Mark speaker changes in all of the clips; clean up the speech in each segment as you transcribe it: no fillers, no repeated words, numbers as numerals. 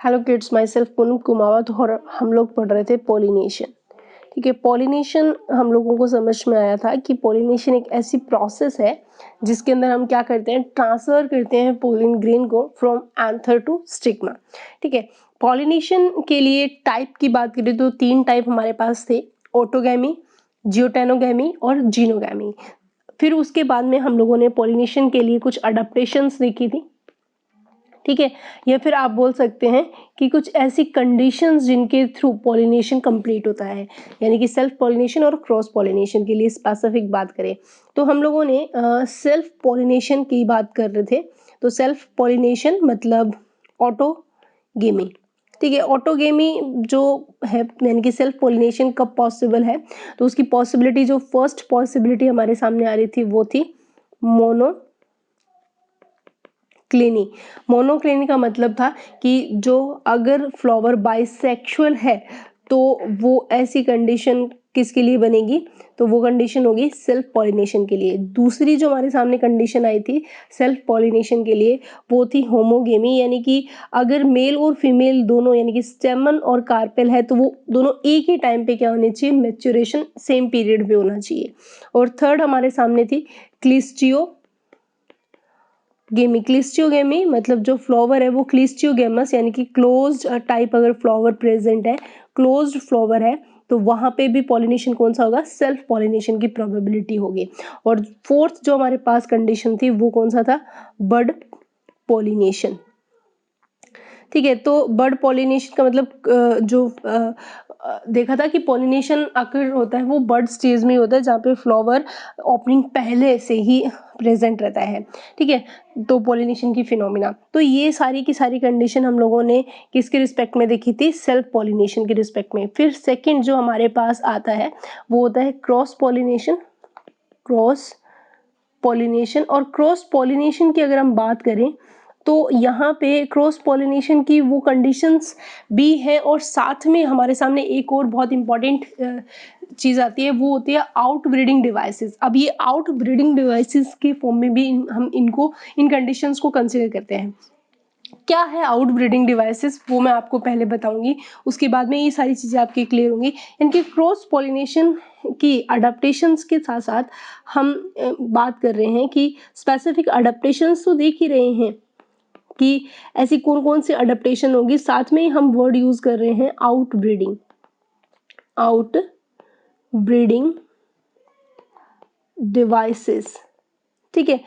Speaker 1: Hello kids, my self Poonam Kumawat और हम लोग पढ़ रहे थे पॉलिनेशन। ठीक है, पॉलिनेशन हम लोगों को समझ में आया था कि पॉलिनेशन एक ऐसी प्रोसेस है जिसके अंदर हम क्या करते हैं, ट्रांसफर करते हैं पोलिन ग्रेन को फ्रॉम एंथर टू स्टिग्मा। ठीक है, पॉलिनेशन के लिए टाइप की बात करें तो 3 टाइप हमारे पास थे, ऑटोगैमी, जियोटेनोगैमी और जीनोगैमी। फिर उसके बाद में हम लोगों ने पॉलिनेशन के लिए कुछ अडेप्टेशंस देखी थी। ठीक है, या फिर आप बोल सकते हैं कि कुछ ऐसी कंडीशंस जिनके थ्रू पॉलिनेशन कंप्लीट होता है, यानी कि सेल्फ पॉलिनेशन और क्रॉस पॉलिनेशन के लिए स्पेसिफिक बात करें तो हम लोगों ने सेल्फ पॉलिनेशन की बात कर रहे थे। तो सेल्फ पॉलिनेशन मतलब ऑटोगेमी। ठीक है, ऑटोगेमी जो है यानी कि सेल्फ पॉलिनेशन कब पॉसिबल है, तो उसकी पॉसिबिलिटी जो फर्स्ट पॉसिबिलिटी हमारे सामने आ रही थी वो थी मोनोक्लिनी का मतलब था कि जो अगर फ्लावर बाइसेक्सुअल है तो वो ऐसी कंडीशन किसके लिए बनेगी, तो वो कंडीशन होगी सेल्फ पॉलिनेशन के लिए। दूसरी जो हमारे सामने कंडीशन आई थी सेल्फ पॉलिनेशन के लिए वो थी होमोगेमी, यानी कि अगर मेल और फीमेल दोनों यानी कि स्टेमन और कार्पेल है तो वो दोनों एक ही टाइम पे क्या होने चाहिए, मैच्योरेशन सेम पीरियड पे होना चाहिए। और थर्ड हमारे सामने थी क्लिस्टियोगेमी मतलब जो फ्लावर है वो क्लिस्टियोगेमस यानी कि क्लोज्ड टाइप अगर फ्लावर प्रेजेंट है, क्लोज्ड फ्लावर है तो वहां पे भी पॉलिनेशन कौन सा होगा, सेल्फ पॉलिनेशन की प्रोबेबिलिटी होगी। और फोर्थ जो हमारे पास कंडीशन थी वो कौन सा था, बड पॉलिनेशन। ठीक है, तो बर्ड पॉलिनेशन का मतलब जो देखा था कि पॉलिनेशन अकर होता है वो बर्ड स्टेज में होता है जहाँ पे फ्लावर ओपनिंग पहले से ही प्रेजेंट रहता है। ठीक है, तो पॉलिनेशन की फिनोमिना, तो ये सारी की सारी कंडीशन हम लोगों ने किसके रिस्पेक्ट में देखी थी, सेल्फ पॉलिनेशन के रिस्पेक्ट में। फिर सेकंड जो हमारे पास आता है वो होता है क्रॉस पॉलिनेशन। और क्रॉस पॉलिनेशन की अगर हम बात करें तो यहाँ पे क्रॉस पॉलिनेशन की वो कंडीशंस भी है और साथ में हमारे सामने एक और बहुत इंपॉर्टेंट चीज़ आती है, वो होती है आउट ब्रीडिंग डिवाइसेस। अब ये आउट ब्रीडिंग डिवाइसेस के फॉर्म में भी हम इन कंडीशंस को कंसिडर करते हैं। क्या है आउट ब्रीडिंग डिवाइसेस, वो मैं आपको पहले बताऊंगी, उसके बाद में ये सारी चीज़ें आपकी क्लियर होंगी। इनके क्रॉस पॉलिनेशन की अडेप्टेशंस के साथ साथ हम बात कर रहे हैं कि स्पेसिफिक अडेप्टेशंस तो देख ही रहे हैं कि ऐसी कौन कौन सी अडेप्टेशन होगी, साथ में हम वर्ड यूज कर रहे हैं आउट ब्रीडिंग डिवाइसेस। ठीक है,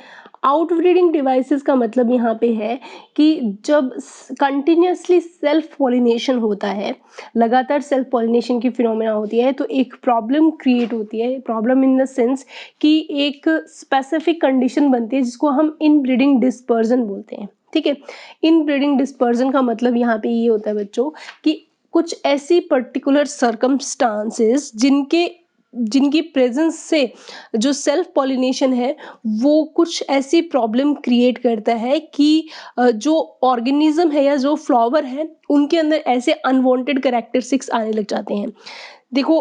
Speaker 1: आउट ब्रीडिंग डिवाइसेस का मतलब यहाँ पे है कि जब कंटिन्यूसली सेल्फ पॉलिनेशन होता है, लगातार सेल्फ पॉलिनेशन की फिनोमेना होती है तो एक प्रॉब्लम क्रिएट होती है। प्रॉब्लम इन द सेंस कि एक स्पेसिफिक कंडीशन बनती है जिसको हम इन ब्रीडिंग डिस्पर्जन बोलते हैं। ठीक है, इन ब्रीडिंग डिस्पर्जन का मतलब यहाँ पे ये होता है बच्चों कि कुछ ऐसी पर्टिकुलर सर्कमस्टांसेस जिनकी प्रेजेंस से जो सेल्फ पॉलिनेशन है वो कुछ ऐसी प्रॉब्लम क्रिएट करता है कि जो ऑर्गेनिज्म है या जो फ्लावर है उनके अंदर ऐसे अनवांटेड कैरेक्टरिस्टिक्स आने लग जाते हैं। देखो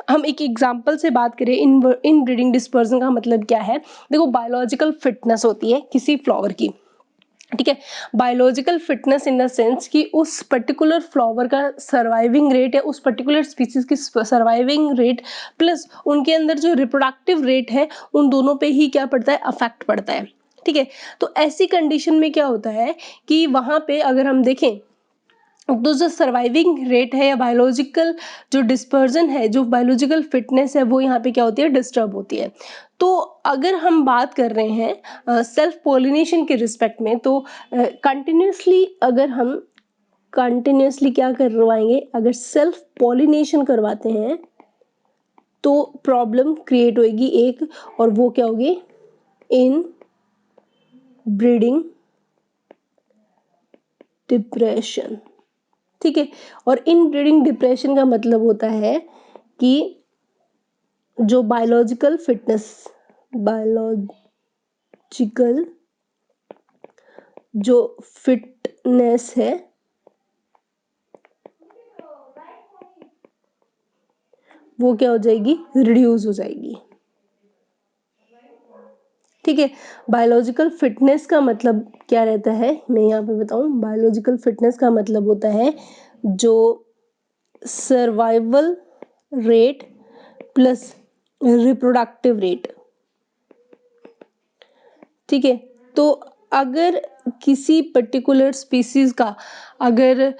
Speaker 1: हम एक एग्जांपल से बात करें, इन ब्रीडिंग डिस्पर्जन का मतलब क्या है। देखो, बायोलॉजिकल फिटनेस होती है किसी फ्लावर की। ठीक है, biological fitness in the sense कि उस पर्टिकुलर फ्लावर का सर्वाइविंग रेट या उस पर्टिकुलर स्पीसीज की सर्वाइविंग रेट प्लस उनके अंदर जो रिप्रोडक्टिव रेट है उन दोनों पे ही क्या पड़ता है, अफेक्ट पड़ता है। ठीक है, तो ऐसी कंडीशन में क्या होता है कि वहां पे अगर हम देखें तो जो सर्वाइविंग रेट है या बायोलॉजिकल जो डिस्पर्जन है, जो बायोलॉजिकल फिटनेस है वो यहाँ पे क्या होती है, डिस्टर्ब होती है। तो अगर हम बात कर रहे हैं सेल्फ पॉलिनेशन के रिस्पेक्ट में तो कंटिन्यूसली क्या करवाएंगे, अगर सेल्फ पॉलिनेशन करवाते हैं तो प्रॉब्लम क्रिएट होगी एक, और वो क्या होगी, इन ब्रीडिंग डिप्रेशन। ठीक है, और इन ब्रीडिंग डिप्रेशन का मतलब होता है कि जो बायोलॉजिकल जो फिटनेस है वो क्या हो जाएगी, रिड्यूस हो जाएगी। ठीक है। बायोलॉजिकल फिटनेस का मतलब क्या रहता है, मैं यहाँ पे बताऊँ। बायोलॉजिकल फिटनेस का मतलब होता है जो survival rate plus reproductive rate. ठीक है, तो अगर किसी पर्टिकुलर स्पीसीज का अगर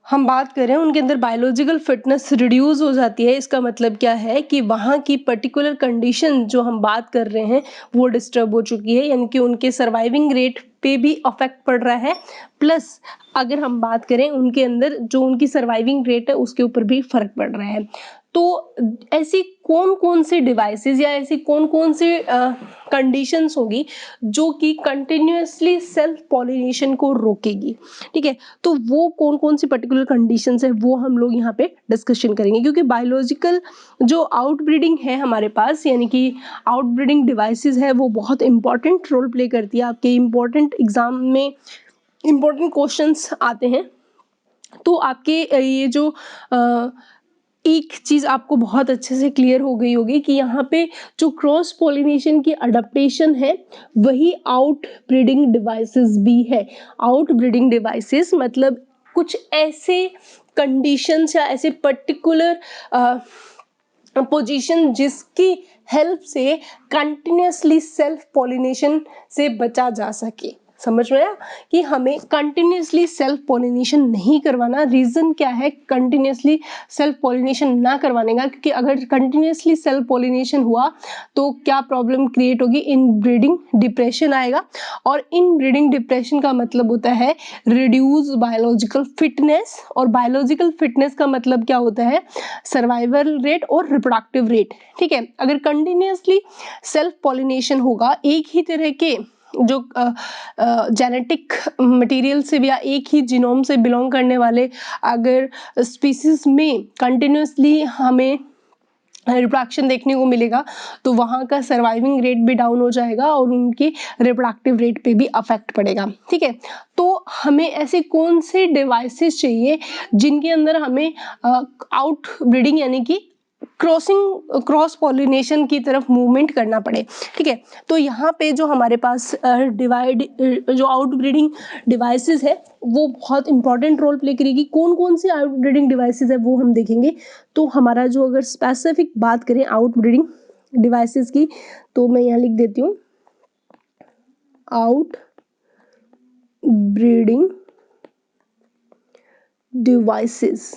Speaker 1: हम बात करें, उनके अंदर बायोलॉजिकल फिटनेस रिड्यूस हो जाती है, इसका मतलब क्या है कि वहाँ की पर्टिकुलर कंडीशन जो हम बात कर रहे हैं वो डिस्टर्ब हो चुकी है, यानी कि उनके सर्वाइविंग रेट पे भी अफेक्ट पड़ रहा है, प्लस अगर हम बात करें उनके अंदर जो उनकी सर्वाइविंग रेट है उसके ऊपर भी फर्क पड़ रहा है। तो ऐसी कौन कौन से डिवाइसेस या ऐसी कौन कौन से कंडीशंस होगी जो कि कंटिन्यूअसली सेल्फ पॉलिनेशन को रोकेगी। ठीक है, तो वो कौन कौन सी पर्टिकुलर कंडीशंस है वो हम लोग यहाँ पे डिस्कशन करेंगे, क्योंकि बायोलॉजिकल जो आउटब्रीडिंग है हमारे पास, यानी कि आउटब्रीडिंग डिवाइसेस है, वो बहुत इंपॉर्टेंट रोल प्ले करती है। आपके इंपॉर्टेंट एग्जाम में इंपॉर्टेंट क्वेश्चंस आते हैं, तो आपके ये जो एक चीज़ आपको बहुत अच्छे से क्लियर हो गई होगी कि यहाँ पे जो क्रॉस पॉलिनेशन की अडेप्टेशन है वही आउट ब्रीडिंग डिवाइसेस भी है। आउट ब्रीडिंग डिवाइसेस मतलब कुछ ऐसे कंडीशंस या ऐसे पर्टिकुलर पोजीशन जिसकी हेल्प से कंटिन्यूअसली सेल्फ पॉलिनेशन से बचा जा सके। समझ में आया कि हमें कंटिन्यूअसली सेल्फ पॉलिनेशन नहीं करवाना। रीजन क्या है कंटिन्यूअसली सेल्फ पॉलिनेशन ना करवाने का, क्योंकि अगर कंटिन्यूअसली सेल्फ पॉलिनेशन हुआ तो क्या प्रॉब्लम क्रिएट होगी, इन ब्रीडिंग डिप्रेशन आएगा। और इन ब्रीडिंग डिप्रेशन का मतलब होता है रिड्यूस बायोलॉजिकल फिटनेस, और बायोलॉजिकल फिटनेस का मतलब क्या होता है, सर्वाइवल रेट और रिप्रोडक्टिव रेट। ठीक है, अगर कंटिन्यूअसली सेल्फ पॉलिनेशन होगा एक ही तरह के जो जेनेटिक मटेरियल से या एक ही जीनोम से बिलोंग करने वाले अगर स्पीसीज में कंटिन्यूअसली हमें रिप्रोडक्शन देखने को मिलेगा तो वहाँ का सर्वाइविंग रेट भी डाउन हो जाएगा और उनके रिप्रोडक्टिव रेट पे भी अफेक्ट पड़ेगा। ठीक है, तो हमें ऐसे कौन से डिवाइसेस चाहिए जिनके अंदर हमें आउट ब्रीडिंग यानी कि क्रॉस पॉलिनेशन की तरफ मूवमेंट करना पड़े। ठीक है, तो यहाँ पे जो हमारे पास जो आउटब्रीडिंग डिवाइसेस है वो बहुत इंपॉर्टेंट रोल प्ले करेगी। कौन कौन सी आउटब्रीडिंग डिवाइसेस है वो हम देखेंगे। तो हमारा जो अगर स्पेसिफिक बात करें आउटब्रीडिंग डिवाइसेस की, तो मैं यहाँ लिख देती हूँ आउट ब्रीडिंग डिवाइसेस।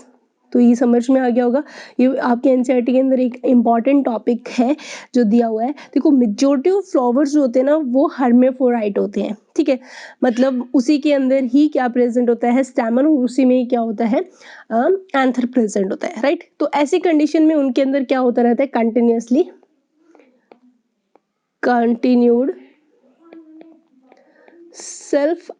Speaker 1: तो ये समझ में आ गया होगा, ये आपके एनसीईआरटी के अंदर एक इम्पॉर्टेंट टॉपिक है जो दिया हुआ है। देखो मेजॉरिटी ऑफ फ्लावर्स जो होते हैं ना वो हर्मेफ्रोडाइट होते हैं। ठीक है, मतलब उसी के अंदर ही क्या प्रेजेंट होता है, स्टैमन, और उसी में ही क्या होता है, एंथर प्रेजेंट होता है। राइट, तो ऐसी कंडीशन में उनके अंदर क्या होता रहता है, कंटिन्यूड सेल्फ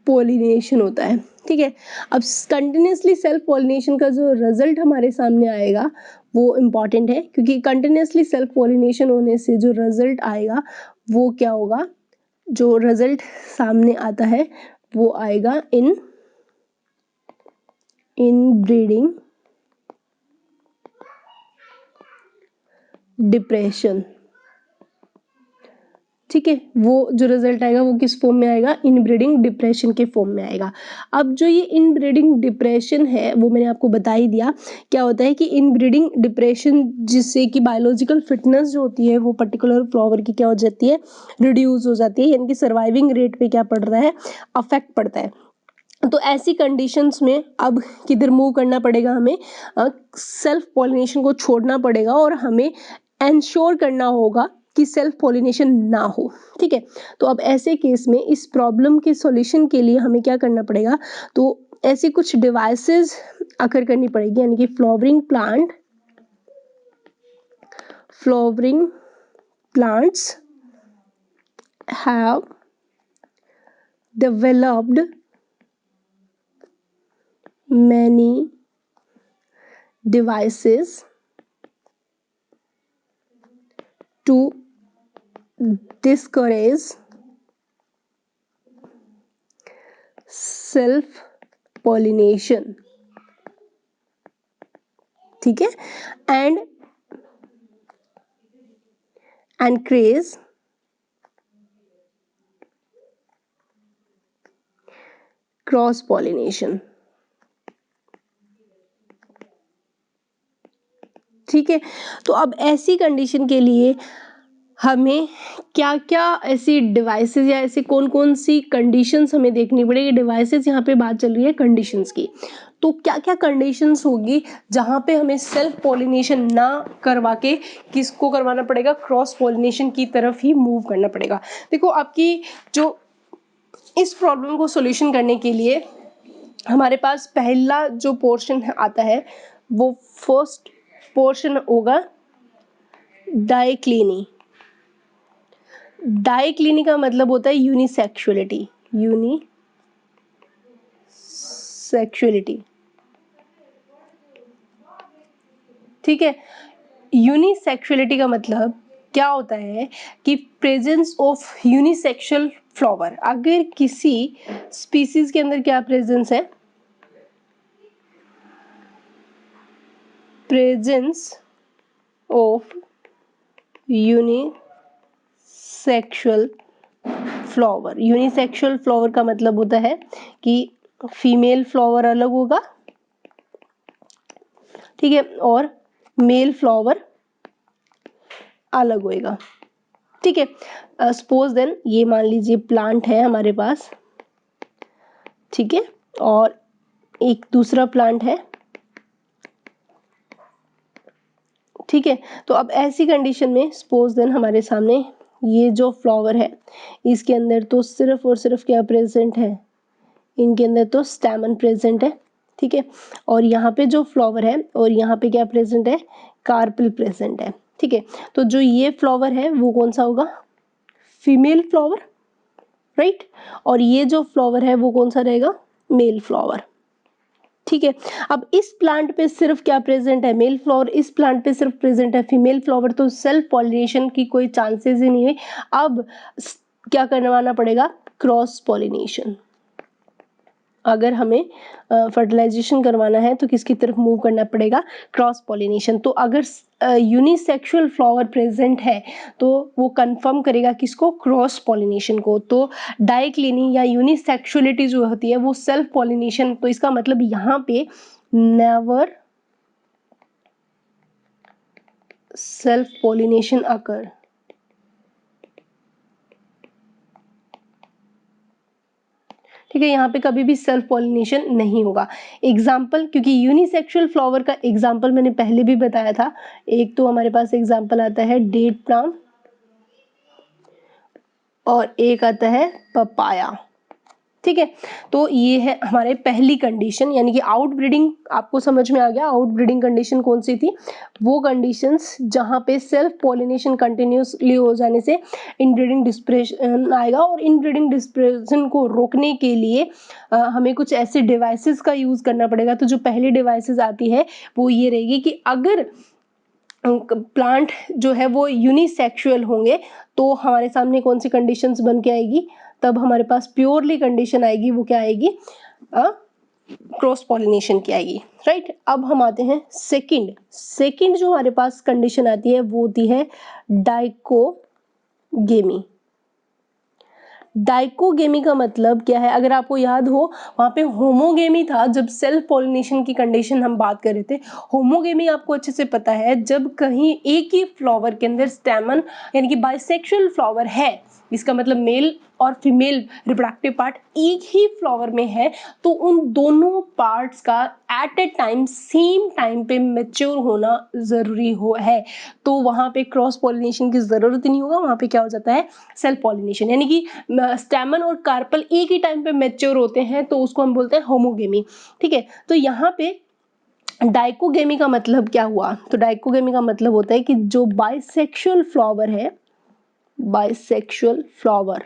Speaker 1: पॉलिनेशन होता है। ठीक है, अब कंटिन्यूसली सेल्फ पॉलिनेशन का जो रिजल्ट हमारे सामने आएगा वो इम्पॉर्टेंट है, क्योंकि कंटिन्यूसली सेल्फ पॉलिनेशन होने से जो रिजल्ट आएगा वो क्या होगा, जो रिजल्ट सामने आता है वो आएगा इन ब्रीडिंग डिप्रेशन। ठीक है, वो जो रिजल्ट आएगा वो किस फॉर्म में आएगा, इनब्रीडिंग डिप्रेशन के फॉर्म में आएगा। अब जो ये इनब्रीडिंग डिप्रेशन है वो मैंने आपको बता ही दिया क्या होता है, कि इनब्रीडिंग डिप्रेशन जिससे कि बायोलॉजिकल फिटनेस जो होती है वो पर्टिकुलर फ्लावर की क्या हो जाती है, रिड्यूस हो जाती है, यानी कि सर्वाइविंग रेट पे क्या पड़ रहा है, अफेक्ट पड़ता है। तो ऐसी कंडीशंस में अब किधर मूव करना पड़ेगा, हमें सेल्फ पॉलिनेशन को छोड़ना पड़ेगा और हमें एंश्योर करना होगा कि सेल्फ पॉलिनेशन ना हो। ठीक है, तो अब ऐसे केस में इस प्रॉब्लम के सॉल्यूशन के लिए हमें क्या करना पड़ेगा, तो ऐसी कुछ डिवाइसेस अकर करनी पड़ेगी, यानी कि flowering plants have developed many devices to discourage self pollination. ठीक है, and encourage क्रॉस पॉलिनेशन। ठीक है, तो अब ऐसी कंडीशन के लिए हमें क्या क्या ऐसी डिवाइसेस या ऐसी कौन कौन सी कंडीशंस हमें देखनी पड़ेगी। डिवाइसेस यहाँ पे बात चल रही है कंडीशंस की, तो क्या क्या कंडीशंस होगी जहाँ पे हमें सेल्फ पॉलिनेशन ना करवा के किसको करवाना पड़ेगा, क्रॉस पॉलिनेशन की तरफ ही मूव करना पड़ेगा। देखो आपकी जो इस प्रॉब्लम को सॉल्यूशन करने के लिए हमारे पास पहला जो पोर्शन आता है वो फर्स्ट पोर्शन होगा डाइक्लिनी। डाइक्लिनी का मतलब होता है यूनिसेक्सुअलिटी। यूनिसेक्सुअलिटी, ठीक है। यूनिसेक्सुअलिटी का मतलब क्या होता है कि प्रेजेंस ऑफ यूनिसेक्सुअल फ्लावर। अगर किसी स्पीसीज के अंदर क्या प्रेजेंस है, presence of unisexual flower. Unisexual flower का मतलब होता है कि फीमेल फ्लावर अलग होगा, ठीक है, और मेल फ्लावर अलग होएगा, ठीक है। सपोज देन ये मान लीजिए प्लांट है हमारे पास, ठीक है, और एक दूसरा प्लांट है, ठीक है। तो अब ऐसी कंडीशन में सपोज देन हमारे सामने ये जो फ्लावर है इसके अंदर तो सिर्फ और सिर्फ क्या प्रेजेंट है, इनके अंदर तो स्टैमन प्रेजेंट है, ठीक है, और यहाँ पे जो फ्लावर है और यहाँ पे क्या प्रेजेंट है, कार्पेल प्रेजेंट है, ठीक है। तो जो ये फ्लावर है वो कौन सा होगा, फीमेल फ्लावर, राइट, और ये जो फ्लावर है वो कौन सा रहेगा, मेल फ्लावर, ठीक है। अब इस प्लांट पे सिर्फ क्या प्रेजेंट है, मेल फ्लावर, इस प्लांट पे सिर्फ प्रेजेंट है फीमेल फ्लावर, तो सेल्फ पॉलिनेशन की कोई चांसेस ही नहीं है। अब क्या करवाना पड़ेगा, क्रॉस पॉलिनेशन। अगर हमें फर्टिलाइजेशन करवाना है तो किसकी तरफ मूव करना पड़ेगा, क्रॉस पॉलिनेशन। तो अगर यूनिसेक्सुअल फ्लावर प्रेजेंट है तो वो कंफर्म करेगा किसको, क्रॉस पॉलिनेशन को। तो डाइक्लिनी या यूनिसेक्सुअलिटी जो होती है वो सेल्फ पॉलिनेशन, तो इसका मतलब यहाँ पे नेवर सेल्फ पॉलिनेशन अकर, ठीक है, यहाँ पे कभी भी सेल्फ पॉलिनेशन नहीं होगा। एग्जाम्पल, क्योंकि यूनिसेक्सुअल फ्लावर का एग्जाम्पल मैंने पहले भी बताया था, एक तो हमारे पास एग्जाम्पल आता है डेट प्लाम और एक आता है पपाया, ठीक है। तो ये है हमारे पहली कंडीशन, यानी कि आउट ब्रीडिंग आपको समझ में आ गया। आउट ब्रीडिंग कंडीशन कौन सी थी, वो कंडीशंस जहां पे सेल्फ पॉलिनेशन कंटिन्यूसली हो जाने से इनब्रीडिंग डिस्पर्शन आएगा, और इनब्रीडिंग डिस्पर्शन को रोकने के लिए हमें कुछ ऐसे डिवाइसेस का यूज करना पड़ेगा। तो जो पहली डिवाइसेस आती है वो ये रहेगी कि अगर प्लांट जो है वो यूनिसेक्सुअल होंगे तो हमारे सामने कौन सी कंडीशंस बन के आएगी, तब हमारे पास प्योरली कंडीशन आएगी, वो क्या आएगी, क्रॉस पॉलिनेशन की आएगी, राइट। अब हम आते हैं सेकंड जो हमारे पास कंडीशन आती है वो होती है डाइकोगेमी। डाइकोगेमी का मतलब क्या है, अगर आपको याद हो वहां पे होमोगेमी था जब सेल्फ पॉलिनेशन की कंडीशन हम बात कर रहे थे। होमोगेमी आपको अच्छे से पता है, जब कहीं एक ही फ्लावर के अंदर स्टेमन यानी कि बाइसेक्सुअल फ्लावर है, इसका मतलब मेल और फीमेल रिप्रोडक्टिव पार्ट एक ही फ्लावर में है, तो उन दोनों पार्ट्स का at a time same time पे मैच्योर होना जरूरी है। तो वहां पे क्रॉस पॉलिनेशन की जरूरत नहीं होगा, वहां पे क्या हो जाता है, सेल्फ पॉलिनेशन, यानी कि स्टैमन और कार्पल एक ही टाइम पे मैच्योर होते हैं, तो उसको हम बोलते हैं होमोगेमी, ठीक है। तो यहाँ पे डाइकोगेमी का मतलब क्या हुआ, तो डाइकोगेमी का मतलब होता है कि जो बाइसेक्सुअल फ्लावर है, बाइसेक्सुअल फ्लावर,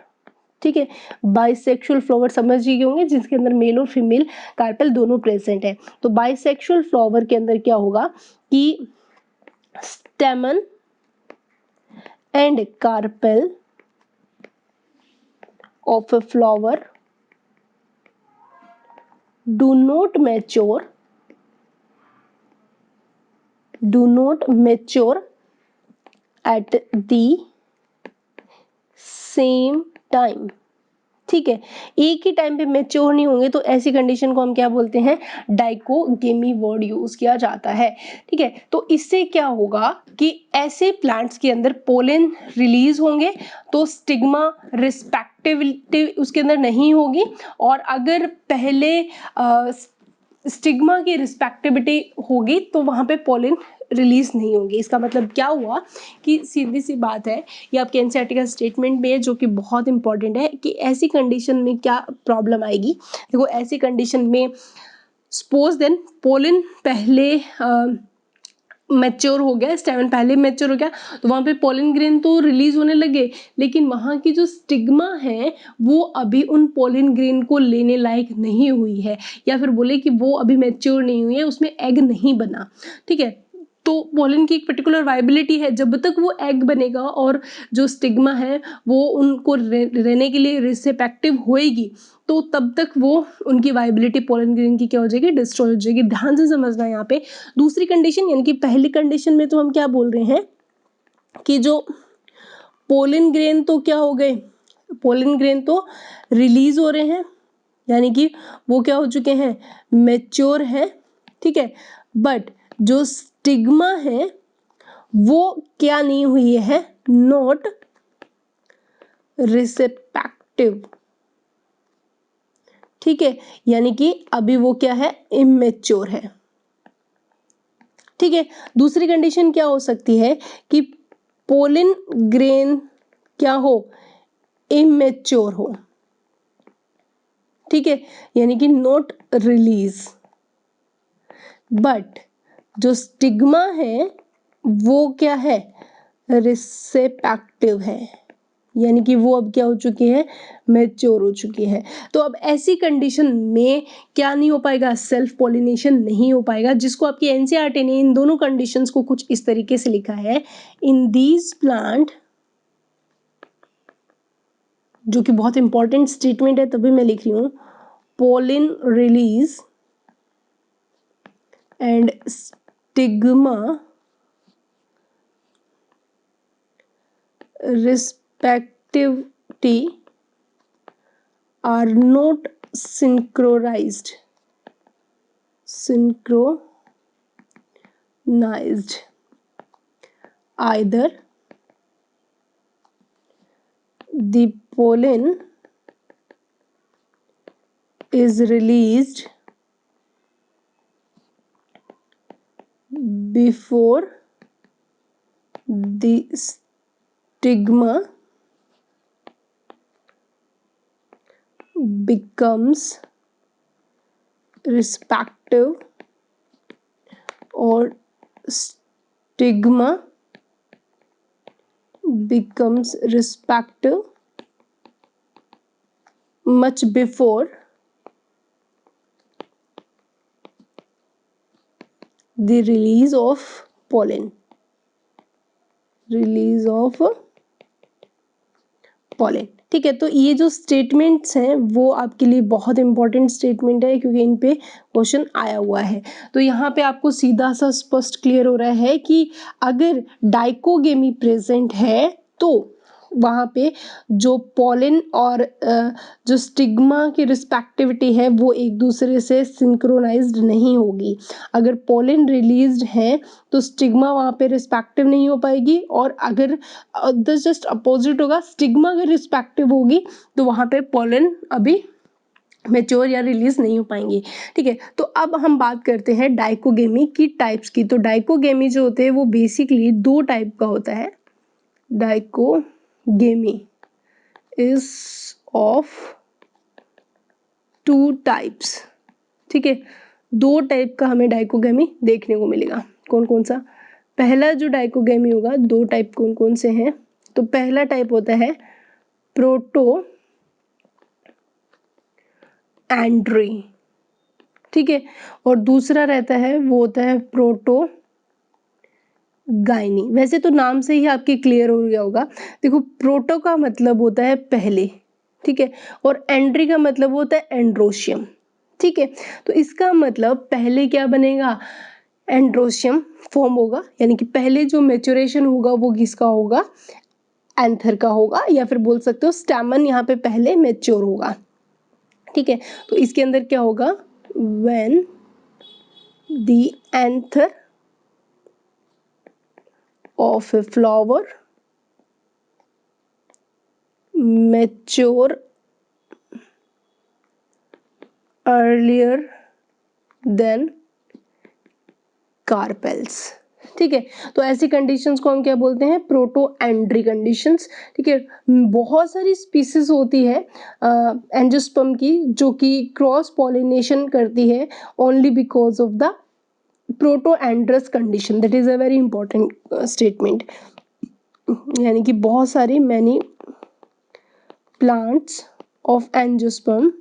Speaker 1: ठीक है, बाइसेक्सुअल फ्लावर समझ ही होंगे जिसके अंदर मेल और फीमेल कार्पेल दोनों प्रेजेंट है। तो बाइसेक्सुअल फ्लावर के अंदर क्या होगा कि स्टेमन and carpel of a flower do not mature at the same time, ठीक है, एक ही टाइम पे मैच्योर नहीं होंगे, तो ऐसी कंडीशन को हम क्या बोलते हैं, डाइकोगेमी वर्ड यूज किया जाता है। ठीक है, तो इससे क्या होगा कि ऐसे प्लांट्स के अंदर पोलन रिलीज होंगे, तो स्टिग्मा रिस्पेक्टिविटी उसके अंदर नहीं होगी, और अगर पहले स्टिग्मा की रिस्पेक्टिविटी होगी तो वहां पे पोलन रिलीज नहीं होगी। इसका मतलब क्या हुआ कि सीधी सी बात है, ये आपके एनसीईआरटी का स्टेटमेंट में है जो कि बहुत इंपॉर्टेंट है, कि ऐसी कंडीशन में क्या प्रॉब्लम आएगी। देखो, ऐसी कंडीशन में सपोज देन पोलन पहले मैच्योर हो गया, स्टेमन पहले मैच्योर हो गया, तो वहां पे पोलन ग्रेन तो रिलीज होने लगे, लेकिन वहां की जो स्टिग्मा है वो अभी उन पोलन ग्रेन को लेने लायक नहीं हुई है, या फिर बोले कि वो अभी मैच्योर नहीं हुई है, उसमें एग नहीं बना। ठीक है, तो पोलन की एक पर्टिकुलर वाइबिलिटी है, जब तक वो एग बनेगा और जो स्टिग्मा है वो उनको रहने के लिए रिसेप्टिव होएगी, तो तब तक वो उनकी वाइबिलिटी पोलन ग्रेन की क्या हो जाएगी, डिस्ट्रॉय हो जाएगी। ध्यान से समझना यहाँ पे दूसरी कंडीशन, यानी कि पहली कंडीशन में तो हम क्या बोल रहे हैं कि जो पोलन ग्रेन तो क्या हो गए, पोलन ग्रेन तो रिलीज हो रहे हैं, यानी कि वो क्या हो चुके हैं, मैच्योर है। ठीक है, बट जो स्टिग्मा है वो क्या नहीं हुई है, नॉट रिसेप्टिव। ठीक है, यानी कि अभी वो क्या है, इमेच्योर है। ठीक है, दूसरी कंडीशन क्या हो सकती है कि पोलन ग्रेन क्या हो, इमेच्योर हो। ठीक है, यानी कि नॉट रिलीज, बट जो स्टिग्मा है वो क्या है, रिसेप्टिव है, यानी कि वो अब क्या हो चुकी है, मैच्योर हो चुकी है। तो अब ऐसी कंडीशन में क्या नहीं हो पाएगा, सेल्फ पॉलिनेशन नहीं हो पाएगा, जिसको आपकी एनसीईआरटी ने इन दोनों कंडीशंस को कुछ इस तरीके से लिखा है, इन दीज प्लांट, जो कि बहुत इंपॉर्टेंट स्टेटमेंट है तभी मैं लिख रही हूं, pollen release and stigma respectivity are not synchronized either the pollen is released before the stigma becomes respective or stigma becomes respective much before the release of pollen. ठीक है, तो ये जो स्टेटमेंट्स हैं वो आपके लिए बहुत इंपॉर्टेंट स्टेटमेंट है, क्योंकि इन पे क्वेश्चन आया हुआ है। तो यहाँ पे आपको सीधा सा स्पष्ट क्लियर हो रहा है कि अगर डाइकोगेमी प्रेजेंट है तो वहाँ पे जो पोलन और जो स्टिग्मा की रिस्पेक्टिविटी है वो एक दूसरे से सिंक्रोनाइज्ड नहीं होगी। अगर पोलन रिलीज्ड है तो स्टिग्मा वहाँ पे रिस्पेक्टिव नहीं हो पाएगी, और अगर जस्ट अपोजिट होगा, स्टिग्मा अगर रिस्पेक्टिव होगी तो वहाँ पे पोलन अभी मैच्योर या रिलीज नहीं हो पाएंगी। ठीक है, तो अब हम बात करते हैं डाइकोगेमी की टाइप्स की। तो डाइकोगेमी जो होते हैं वो बेसिकली दो टाइप का होता है। Dichogamy is of two types. ठीक है, दो टाइप का हमें डाइकोगेमी देखने को मिलेगा। कौन कौन सा? पहला जो डाइकोगेमी होगा, दो टाइप कौन कौन से हैं? तो पहला टाइप होता है प्रोटो एंड्री। ठीक है, और दूसरा रहता है वो होता है प्रोटो गाइनी। वैसे तो नाम से ही आपके क्लियर हो गया होगा। देखो, प्रोटो का मतलब होता है पहले, ठीक है, और एंड्री का मतलब होता है एंड्रोशियम। ठीक है, तो इसका मतलब पहले क्या बनेगा, एंड्रोशियम फॉर्म होगा, यानी कि पहले जो मैच्योरेशन होगा वो किसका होगा, एंथर का होगा, या फिर बोल सकते हो स्टैमन यहाँ पे पहले मैच्योर होगा, ठीक है। तो इसके अंदर क्या होगा, when the anther of a flower mature earlier than carpels, ठीक है। तो ऐसी कंडीशंस को हम क्या बोलते हैं, प्रोटो एंड्री कंडीशंस, ठीक है। बहुत सारी स्पीसीज होती है एंजियोस्पर्म की जो कि क्रॉस पॉलिनेशन करती है only because of the protandrous condition, that is a very important statement. यानी कि बहुत सारी many plants of angiosperm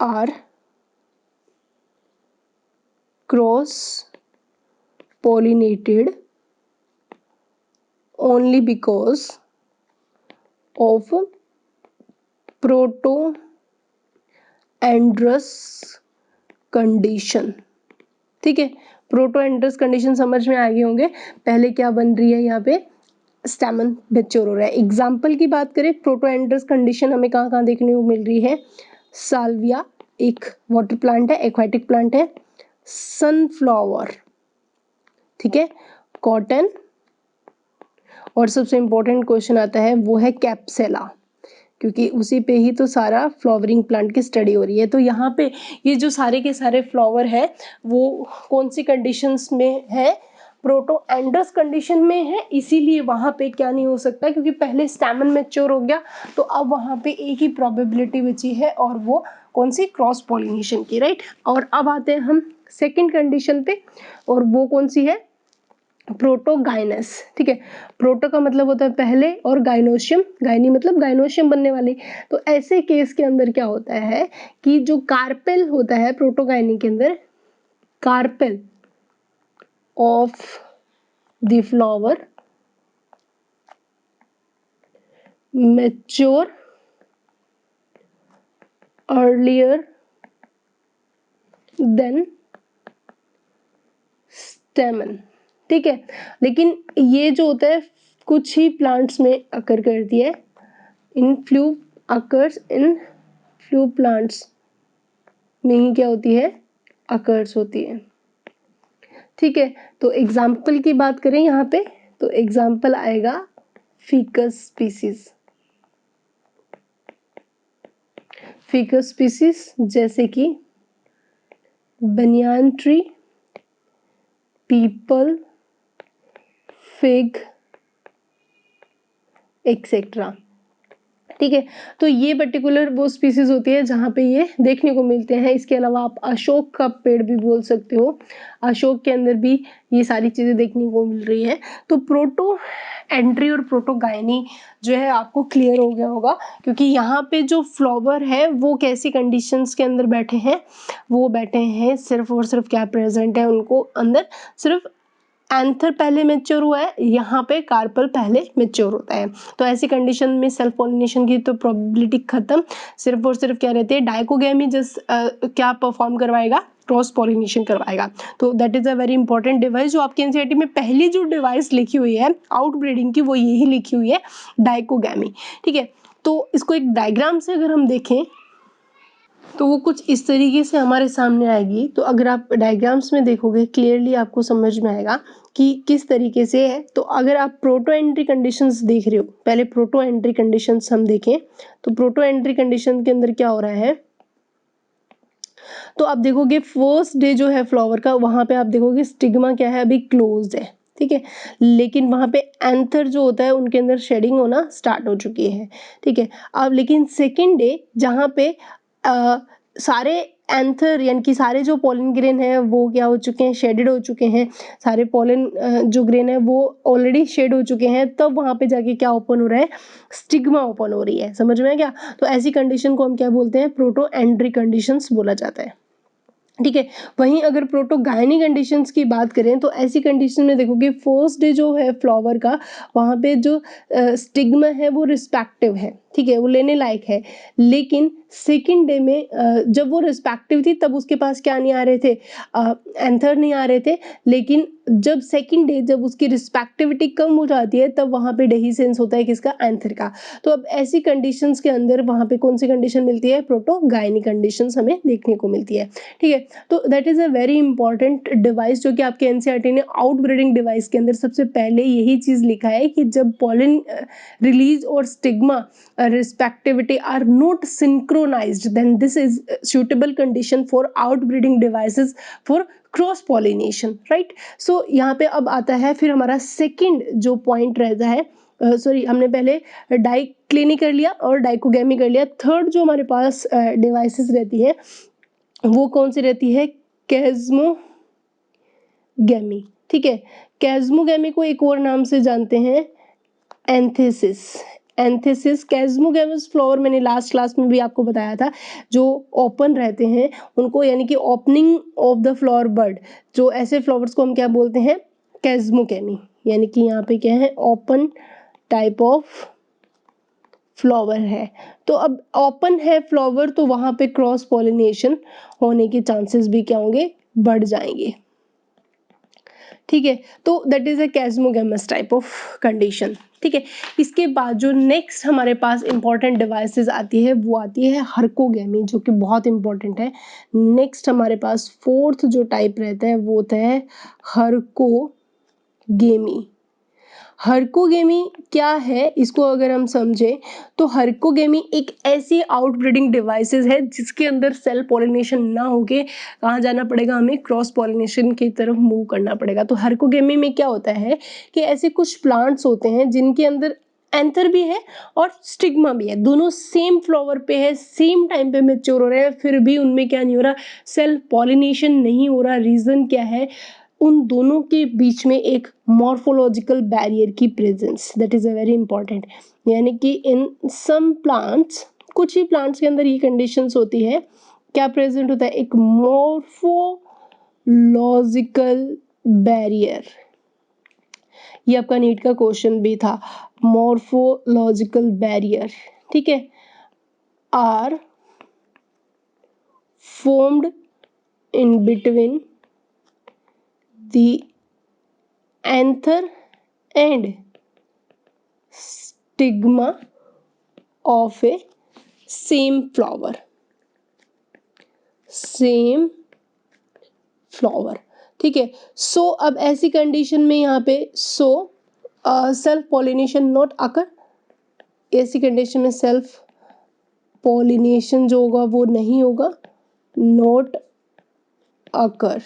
Speaker 1: are cross pollinated only because of proto androus condition, ठीक है। प्रोटो एंड्रस कंडीशन समझ में आ गए होंगे। पहले क्या बन रही है, यहाँ पे स्टैमन मैच्योर हो रहा है। एग्जाम्पल की बात करें, प्रोटो एंड्रस कंडीशन हमें कहाँ कहाँ देखने को मिल रही है, साल्विया एक वाटर प्लांट है, एक्वाटिक प्लांट है, सनफ्लावर, ठीक है, कॉटन, और सबसे इंपॉर्टेंट क्वेश्चन आता है वो है कैप्सेला, क्योंकि उसी पे ही तो सारा फ्लावरिंग प्लांट की स्टडी हो रही है। तो यहाँ पे ये जो सारे के सारे फ्लावर है वो कौन सी कंडीशंस में है, प्रोटो एंड्रस कंडीशन में है, इसीलिए वहां पे क्या नहीं हो सकता, क्योंकि पहले स्टैमन मैच्योर हो गया, तो अब वहां पे एक ही प्रोबेबिलिटी बची है, और वो कौन सी, क्रॉस पॉलिनेशन की, राइट। और अब आते हैं हम सेकेंड कंडीशन पे, और वो कौन सी है, प्रोटोगाइनस, ठीक है। प्रोटो का मतलब होता है पहले, और गाइनोशियम, गाइनी मतलब गाइनोशियम बनने वाली। तो ऐसे केस के अंदर क्या होता है कि जो कार्पेल होता है प्रोटोगाइनी के अंदर, carpel of the flower mature earlier than stamen, ठीक है। लेकिन ये जो होता है कुछ ही प्लांट्स में अकर करती है, in few occurs in few plants में ही क्या होती है, अकर्स होती है, ठीक है। तो एग्जाम्पल की बात करें यहाँ पे, तो एग्जाम्पल आएगा फीकस स्पीसीज, फीकस स्पीसीज जैसे कि banyan tree, people, fig etcetera, ठीक है। तो ये पर्टिकुलर वो स्पीसीज होती है जहाँ पे ये देखने को मिलते हैं। इसके अलावा आप अशोक का पेड़ भी बोल सकते हो, अशोक के अंदर भी ये सारी चीजें देखने को मिल रही है। तो प्रोटो एंट्री और प्रोटोगाइनी जो है आपको क्लियर हो गया होगा, क्योंकि यहाँ पे जो फ्लावर है वो कैसी कंडीशंस के अंदर बैठे हैं, वो बैठे हैं सिर्फ और सिर्फ क्या प्रेजेंट है उनको अंदर, सिर्फ एंथर पहले मैच्योर हुआ है, यहाँ पे कार्पल पहले मैच्योर होता है। तो ऐसी कंडीशन में सेल्फ पॉलिनेशन की तो प्रोबेबिलिटी खत्म, सिर्फ और सिर्फ क्या रहती है, डाइकोगैमी जस्ट क्या परफॉर्म करवाएगा, क्रॉस पॉलिनेशन करवाएगा। तो that is a very important device, जो आपके एनसीईआरटी में पहली जो डिवाइस लिखी हुई है आउटब्रीडिंग की वो यही लिखी हुई है, डाइकोगैमी, ठीक है। तो इसको एक डायग्राम से अगर हम देखें तो वो कुछ इस तरीके से हमारे सामने आएगी। तो अगर आप डायग्राम्स में देखोगे क्लियरली आपको समझ में आएगा कि किस तरीके से है। तो अगर आप प्रोटो एंट्री कंडीशंस देख रहे हो, पहले प्रोटो एंट्री कंडीशंस हम देखें, तो प्रोटो एंट्री कंडीशन के अंदर क्या हो रहा है, तो आप देखोगे फर्स्ट डे जो है फ्लावर का, वहां पे आप देखोगे स्टिग्मा क्या है, अभी क्लोज्ड है, ठीक है। लेकिन वहां पे एंथर जो होता है उनके अंदर शेडिंग होना स्टार्ट हो चुकी है, ठीक है। अब लेकिन सेकेंड डे जहाँ पे सारे एंथर यानी कि सारे जो पोलन ग्रेन है वो क्या हो चुके हैं, शेडेड हो चुके हैं, सारे पोलन जो ग्रेन है वो ऑलरेडी शेड हो चुके हैं, तब वहां पे जाके क्या ओपन हो रहा है, स्टिग्मा ओपन हो रही है, समझ में क्या। तो ऐसी कंडीशन को हम क्या बोलते हैं, प्रोटो एंट्री कंडीशंस बोला जाता है, ठीक है। वहीं अगर प्रोटोगाइनी कंडीशंस की बात करें तो ऐसी कंडीशन में देखोगे फर्स्ट डे जो है फ्लावर का, वहाँ पे जो स्टिग्मा है वो रिस्पेक्टिव है, ठीक है, वो लेने लायक है, लेकिन सेकंड डे में जब वो रिस्पेक्टिव थी तब उसके पास क्या नहीं आ रहे थे, एंथर नहीं आ रहे थे, लेकिन जब सेकंड डे जब उसकी रिस्पेक्टिविटी कम हो जाती है तब वहाँ पे डेहिसेंस होता है किसका, एंथर का। तो अब ऐसी कंडीशंस के अंदर वहाँ पे कौन सी कंडीशन मिलती है, प्रोटोगायनी कंडीशंस हमें देखने को मिलती है। ठीक है, तो that is a very important device जो कि आपके एनसीईआरटी ने आउटब्रीडिंग डिवाइस के अंदर सबसे पहले यही चीज लिखा है कि जब पॉलन रिलीज और stigma respectivity are not synchronized, then this is suitable condition for outbreeding devices for cross pollination, right. So यहाँ पे अब आता है फिर हमारा सेकंड जो पॉइंट रहता है, सॉरी हमने पहले डाइक्लिनी कर लिया और डाइकोगेमी कर लिया, थर्ड जो हमारे पास डिवाइसेस रहती है वो कौन सी रहती है, कैज्मोगेमी। ठीक है, कैज्मोगेमी को एक और नाम से जानते हैं एंथेसिस। एंथेसिस कैज्मोगेमस फ्लावर मैंने लास्ट क्लास में भी आपको बताया था, जो ओपन रहते हैं उनको, यानी कि opening of the flower bud, जो ऐसे फ्लावर्स को हम क्या बोलते हैं, कैज्मोगेमी, यानी कि यहाँ पे क्या है, ओपन टाइप ऑफ फ्लावर है। तो अब ओपन है फ्लावर तो वहां पे क्रॉस पॉलिनेशन होने के चांसेस भी क्या होंगे, बढ़ जाएंगे। ठीक है, तो that is a chasmogamous type of condition. ठीक है, इसके बाद जो नेक्स्ट हमारे पास इंपॉर्टेंट डिवाइसेस आती है वो आती है हर्कोगेमी, जो कि बहुत इंपॉर्टेंट है। नेक्स्ट हमारे पास फोर्थ जो टाइप रहता है वो होता है हर्कोगेमी। हर्कोगेमी क्या है, इसको अगर हम समझें तो हर्कोगेमी एक ऐसी आउटब्रीडिंग डिवाइसेस है जिसके अंदर सेल पॉलिनेशन ना होके कहाँ जाना पड़ेगा, हमें क्रॉस पॉलिनेशन की तरफ मूव करना पड़ेगा। तो हर्कोगेमी में क्या होता है कि ऐसे कुछ प्लांट्स होते हैं जिनके अंदर एंथर भी है और स्टिग्मा भी है, दोनों सेम फ्लावर पे है, सेम टाइम पे मैच्योर हो रहे हैं, फिर भी उनमें क्या नहीं हो रहा, सेल्फ पॉलिनेशन नहीं हो रहा। रीजन क्या है, उन दोनों के बीच में एक मॉर्फोलॉजिकल बैरियर की presence, that is a very important. यानी कि इन सम प्लांट्स, कुछ ही प्लांट्स के अंदर ये कंडीशंस होती है, क्या प्रेजेंट होता है, एक मॉर्फोलॉजिकल बैरियर। ये आपका नीट का क्वेश्चन भी था, मॉर्फोलॉजिकल बैरियर। ठीक है, are formed in between the anther and stigma of a same flower, same flower। ठीक है, सो अब ऐसी कंडीशन में यहाँ पे so self pollination not occur, ऐसी कंडीशन में सेल्फ पॉलिनेशन जो होगा वो नहीं होगा, नॉट अकर।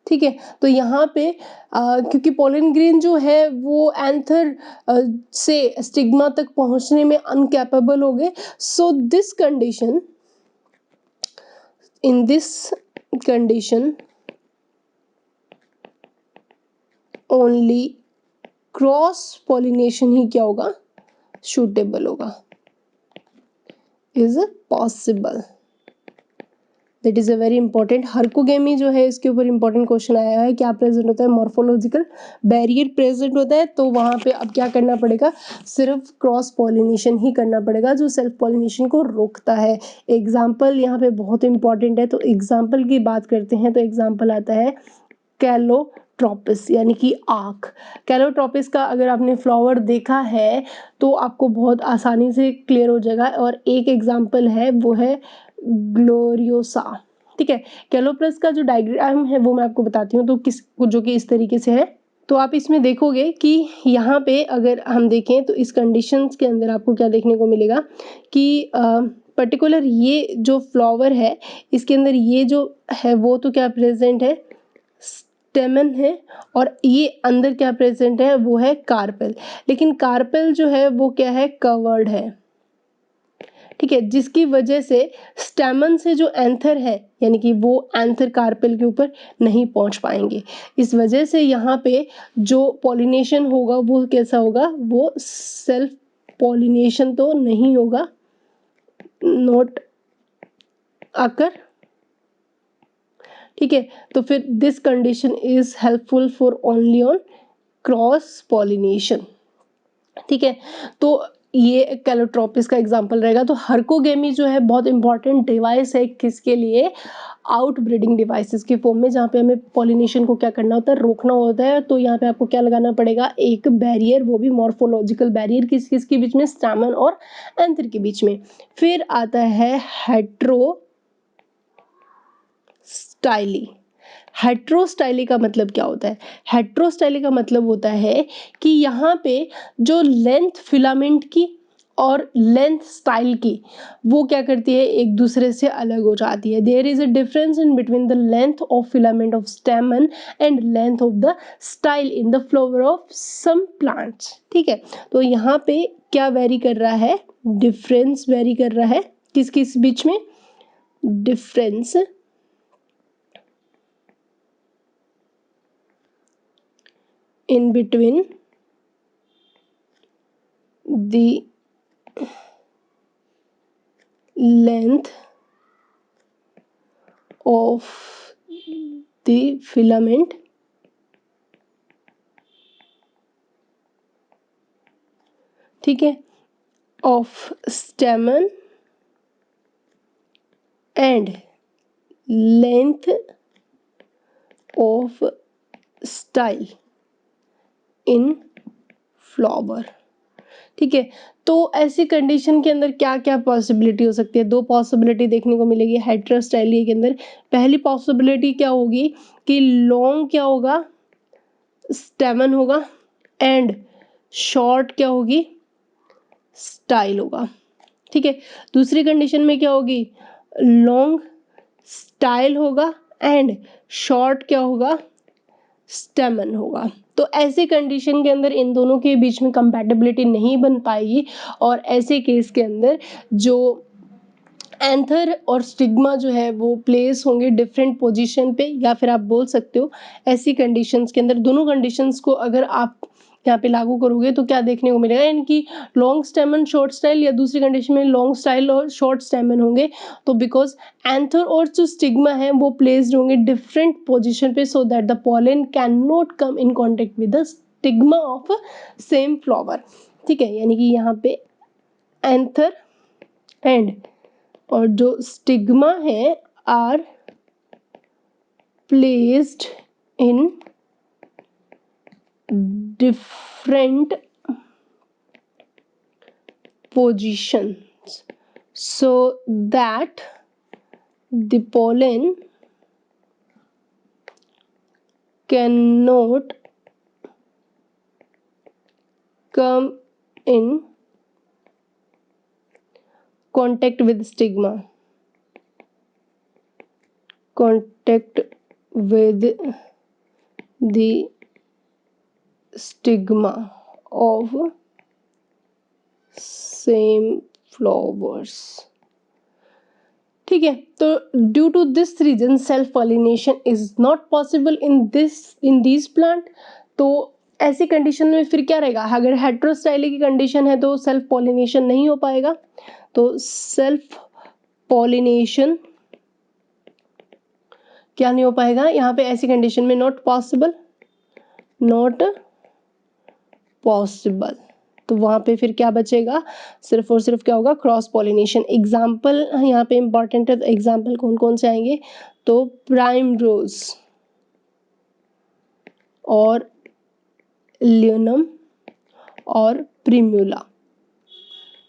Speaker 1: ठीक है, तो यहाँ पे क्योंकि पोलन ग्रेन जो है वो एंथर से स्टिग्मा तक पहुंचने में अनकैपेबल हो गए, so this condition, in this condition only cross pollination ही क्या होगा, सूटेबल होगा, is possible. That is a very important. Herkogamy जो है इसके ऊपर इंपॉर्टेंट क्वेश्चन आया है, क्या प्रेजेंट होता है, मॉर्फोलॉजिकल बैरियर प्रेजेंट होता है, तो वहां पे अब क्या करना पड़ेगा, सिर्फ क्रॉस पॉलिनेशन ही करना पड़ेगा जो सेल्फ पॉलिनेशन को रोकता है। एग्जाम्पल यहाँ पे बहुत इंपॉर्टेंट है, तो एग्जाम्पल की बात करते हैं तो एग्जाम्पल आता है कैलोट्रोपिस, यानी कि आँख। कैलोट्रोपिस का अगर आपने फ्लावर देखा है तो आपको बहुत आसानी से क्लियर हो जाएगा, और एक एग्जाम्पल है वो है ग्लोरियोसा। ठीक है, कैलोप्लस का जो डायग्राम है वो मैं आपको बताती हूँ, तो किस जो कि इस तरीके से है। तो आप इसमें देखोगे कि यहाँ पे अगर हम देखें तो इस कंडीशंस के अंदर आपको क्या देखने को मिलेगा कि पर्टिकुलर ये जो फ्लावर है इसके अंदर ये जो है वो तो क्या प्रेजेंट है, स्टेमन है, और ये अंदर क्या प्रेजेंट है वो है कार्पेल, लेकिन कार्पेल जो है वो क्या है, कवर्ड है। ठीक है, जिसकी वजह से स्टेमन से जो एंथर है यानी कि वो एंथर कार्पेल के ऊपर नहीं पहुंच पाएंगे। इस वजह से यहाँ पे जो पॉलिनेशन होगा वो कैसा होगा, वो सेल्फ पॉलिनेशन तो नहीं होगा, नॉट अकर। ठीक है, तो फिर this condition is helpful for only on cross pollination. ठीक है, तो ये कैलोट्रोपिस का एग्जाम्पल रहेगा। तो हर्कोगेमी जो है बहुत इंपॉर्टेंट डिवाइस है किसके लिए, आउट ब्रीडिंग डिवाइसेस के फॉर्म में, जहाँ पे हमें पॉलिनेशन को क्या करना होता है, रोकना होता है। तो यहाँ पे आपको क्या लगाना पड़ेगा, एक बैरियर, वो भी मॉर्फोलॉजिकल बैरियर, किस किस के बीच में, स्टैमन और एंथर के बीच में। फिर आता है हेट्रोस्टाइली। हेट्रोस्टाइली का मतलब क्या होता है, हेट्रोस्टाइली का मतलब होता है कि यहाँ पे जो लेंथ फिलामेंट की और लेंथ स्टाइल की, वो क्या करती है, एक दूसरे से अलग हो जाती है। There is a difference in between the length of filament of stamen and length of the style in the flower of some plants. ठीक है, तो यहाँ पे क्या वेरी कर रहा है, डिफरेंस वेरी कर रहा है, किस किस बीच में, difference in between the length of the filament ठीक है, of stamen and length of style in flower। ठीक है, तो ऐसी कंडीशन के अंदर क्या क्या पॉसिबिलिटी हो सकती है, दो पॉसिबिलिटी देखने को मिलेगी हेट्रोस्टाइली के अंदर। पहली पॉसिबिलिटी क्या होगी कि लॉन्ग क्या होगा, स्टेमन होगा, एंड शॉर्ट क्या होगी, स्टाइल होगा। ठीक है, दूसरी कंडीशन में क्या होगी, लॉन्ग स्टाइल होगा एंड शॉर्ट क्या होगा, स्टेमन होगा। तो ऐसे कंडीशन के अंदर इन दोनों के बीच में कंपैटिबिलिटी नहीं बन पाएगी, और ऐसे केस के अंदर जो एंथर और स्टिग्मा जो है वो प्लेस होंगे डिफरेंट पोजीशन पे, या फिर आप बोल सकते हो ऐसी कंडीशंस के अंदर, दोनों कंडीशंस को अगर आप यहाँ पे लागू करोगे तो क्या देखने को मिलेगा, इनकी लॉन्ग स्टेमन शॉर्ट स्टाइल, या दूसरी कंडीशन में लॉन्ग स्टाइल और शॉर्ट स्टेमन होंगे। तो बिकॉज एंथर और जो स्टिग्मा है वो प्लेस्ड होंगे डिफरेंट पोजीशन पे, so that the pollen can not come in contact with the stigma of same flower. ठीक है, यानी कि यहाँ पे एंथर एंड और जो स्टिग्मा है are placed in different positions so that the pollen cannot come in contact with stigma, contact with the stigma of same flowers। ठीक है, तो due to this reason self pollination is not possible in this plant. तो ऐसी condition में फिर क्या रहेगा, अगर हेट्रोस्टाइली की कंडीशन है तो सेल्फ पॉलिनेशन नहीं हो पाएगा। तो सेल्फ पॉलिनेशन क्या नहीं हो पाएगा यहाँ पे, ऐसी कंडीशन में नॉट पॉसिबल, नॉट पॉसिबल। तो वहां पे फिर क्या बचेगा, सिर्फ और सिर्फ क्या होगा, क्रॉस पॉलिनेशन। एग्जाम्पल यहाँ पे इंपॉर्टेंट है, तो एग्जाम्पल कौन कौन से आएंगे, तो प्राइम रोज और लियोनम और प्रिम्यूला,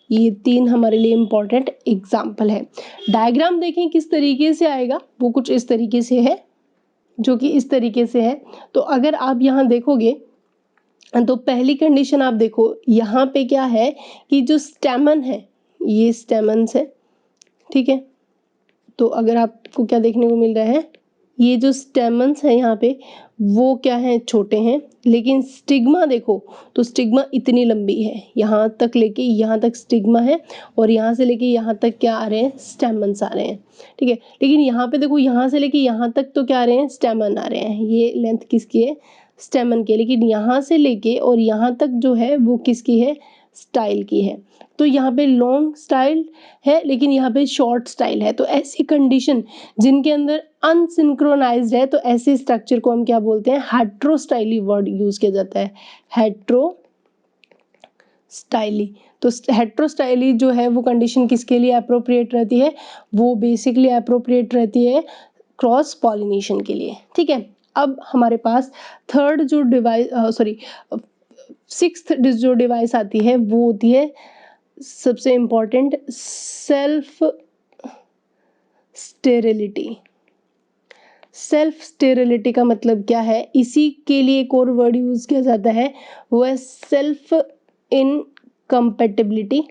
Speaker 1: ये तीन हमारे लिए इंपॉर्टेंट एग्जाम्पल है। डायग्राम देखें किस तरीके से आएगा, वो कुछ इस तरीके से है, जो कि इस तरीके से है। तो अगर आप यहाँ देखोगे तो पहली कंडीशन आप देखो, यहाँ पे क्या है कि जो स्टेमन है, ये स्टेमन्स है। ठीक है, तो अगर आपको क्या देखने को मिल रहा है, ये जो स्टेमन्स है यहाँ पे वो क्या है, छोटे हैं, लेकिन स्टिग्मा देखो तो स्टिग्मा इतनी लंबी है, यहाँ तक लेके यहाँ तक स्टिग्मा है, और यहाँ से लेके यहाँ तक क्या आ रहे हैं, स्टेमन्स आ रहे हैं। ठीक है, लेकिन यहाँ पे देखो यहाँ से लेके यहाँ तक तो क्या आ रहे हैं, स्टेमन आ रहे हैं। ये लेंथ किसकी है, स्टेमन की, लेकिन यहाँ से लेके और यहाँ तक जो है वो किसकी है, स्टाइल की है। तो यहाँ पे लॉन्ग स्टाइल है, लेकिन यहाँ पे शॉर्ट स्टाइल है। तो ऐसी कंडीशन जिनके अंदर अनसिंक्रोनाइज्ड है, तो ऐसे स्ट्रक्चर को हम क्या बोलते हैं, हेट्रोस्टाइली वर्ड यूज किया जाता है, हेट्रोस्टाइली स्टाइली। तो हेट्रोस्टाइली जो है वो कंडीशन किसके लिए अप्रोप्रिएट रहती है, वो बेसिकली अप्रोप्रिएट रहती है क्रॉस पॉलिनेशन के लिए। ठीक है, अब हमारे पास थर्ड जो सिक्स्थ जो डिवाइस आती है वो होती है सबसे important self sterility. Self sterility का मतलब क्या है, इसी के लिए एक और वर्ड यूज किया जाता है, वो है सेल्फ इनकम्पैटिबिलिटी।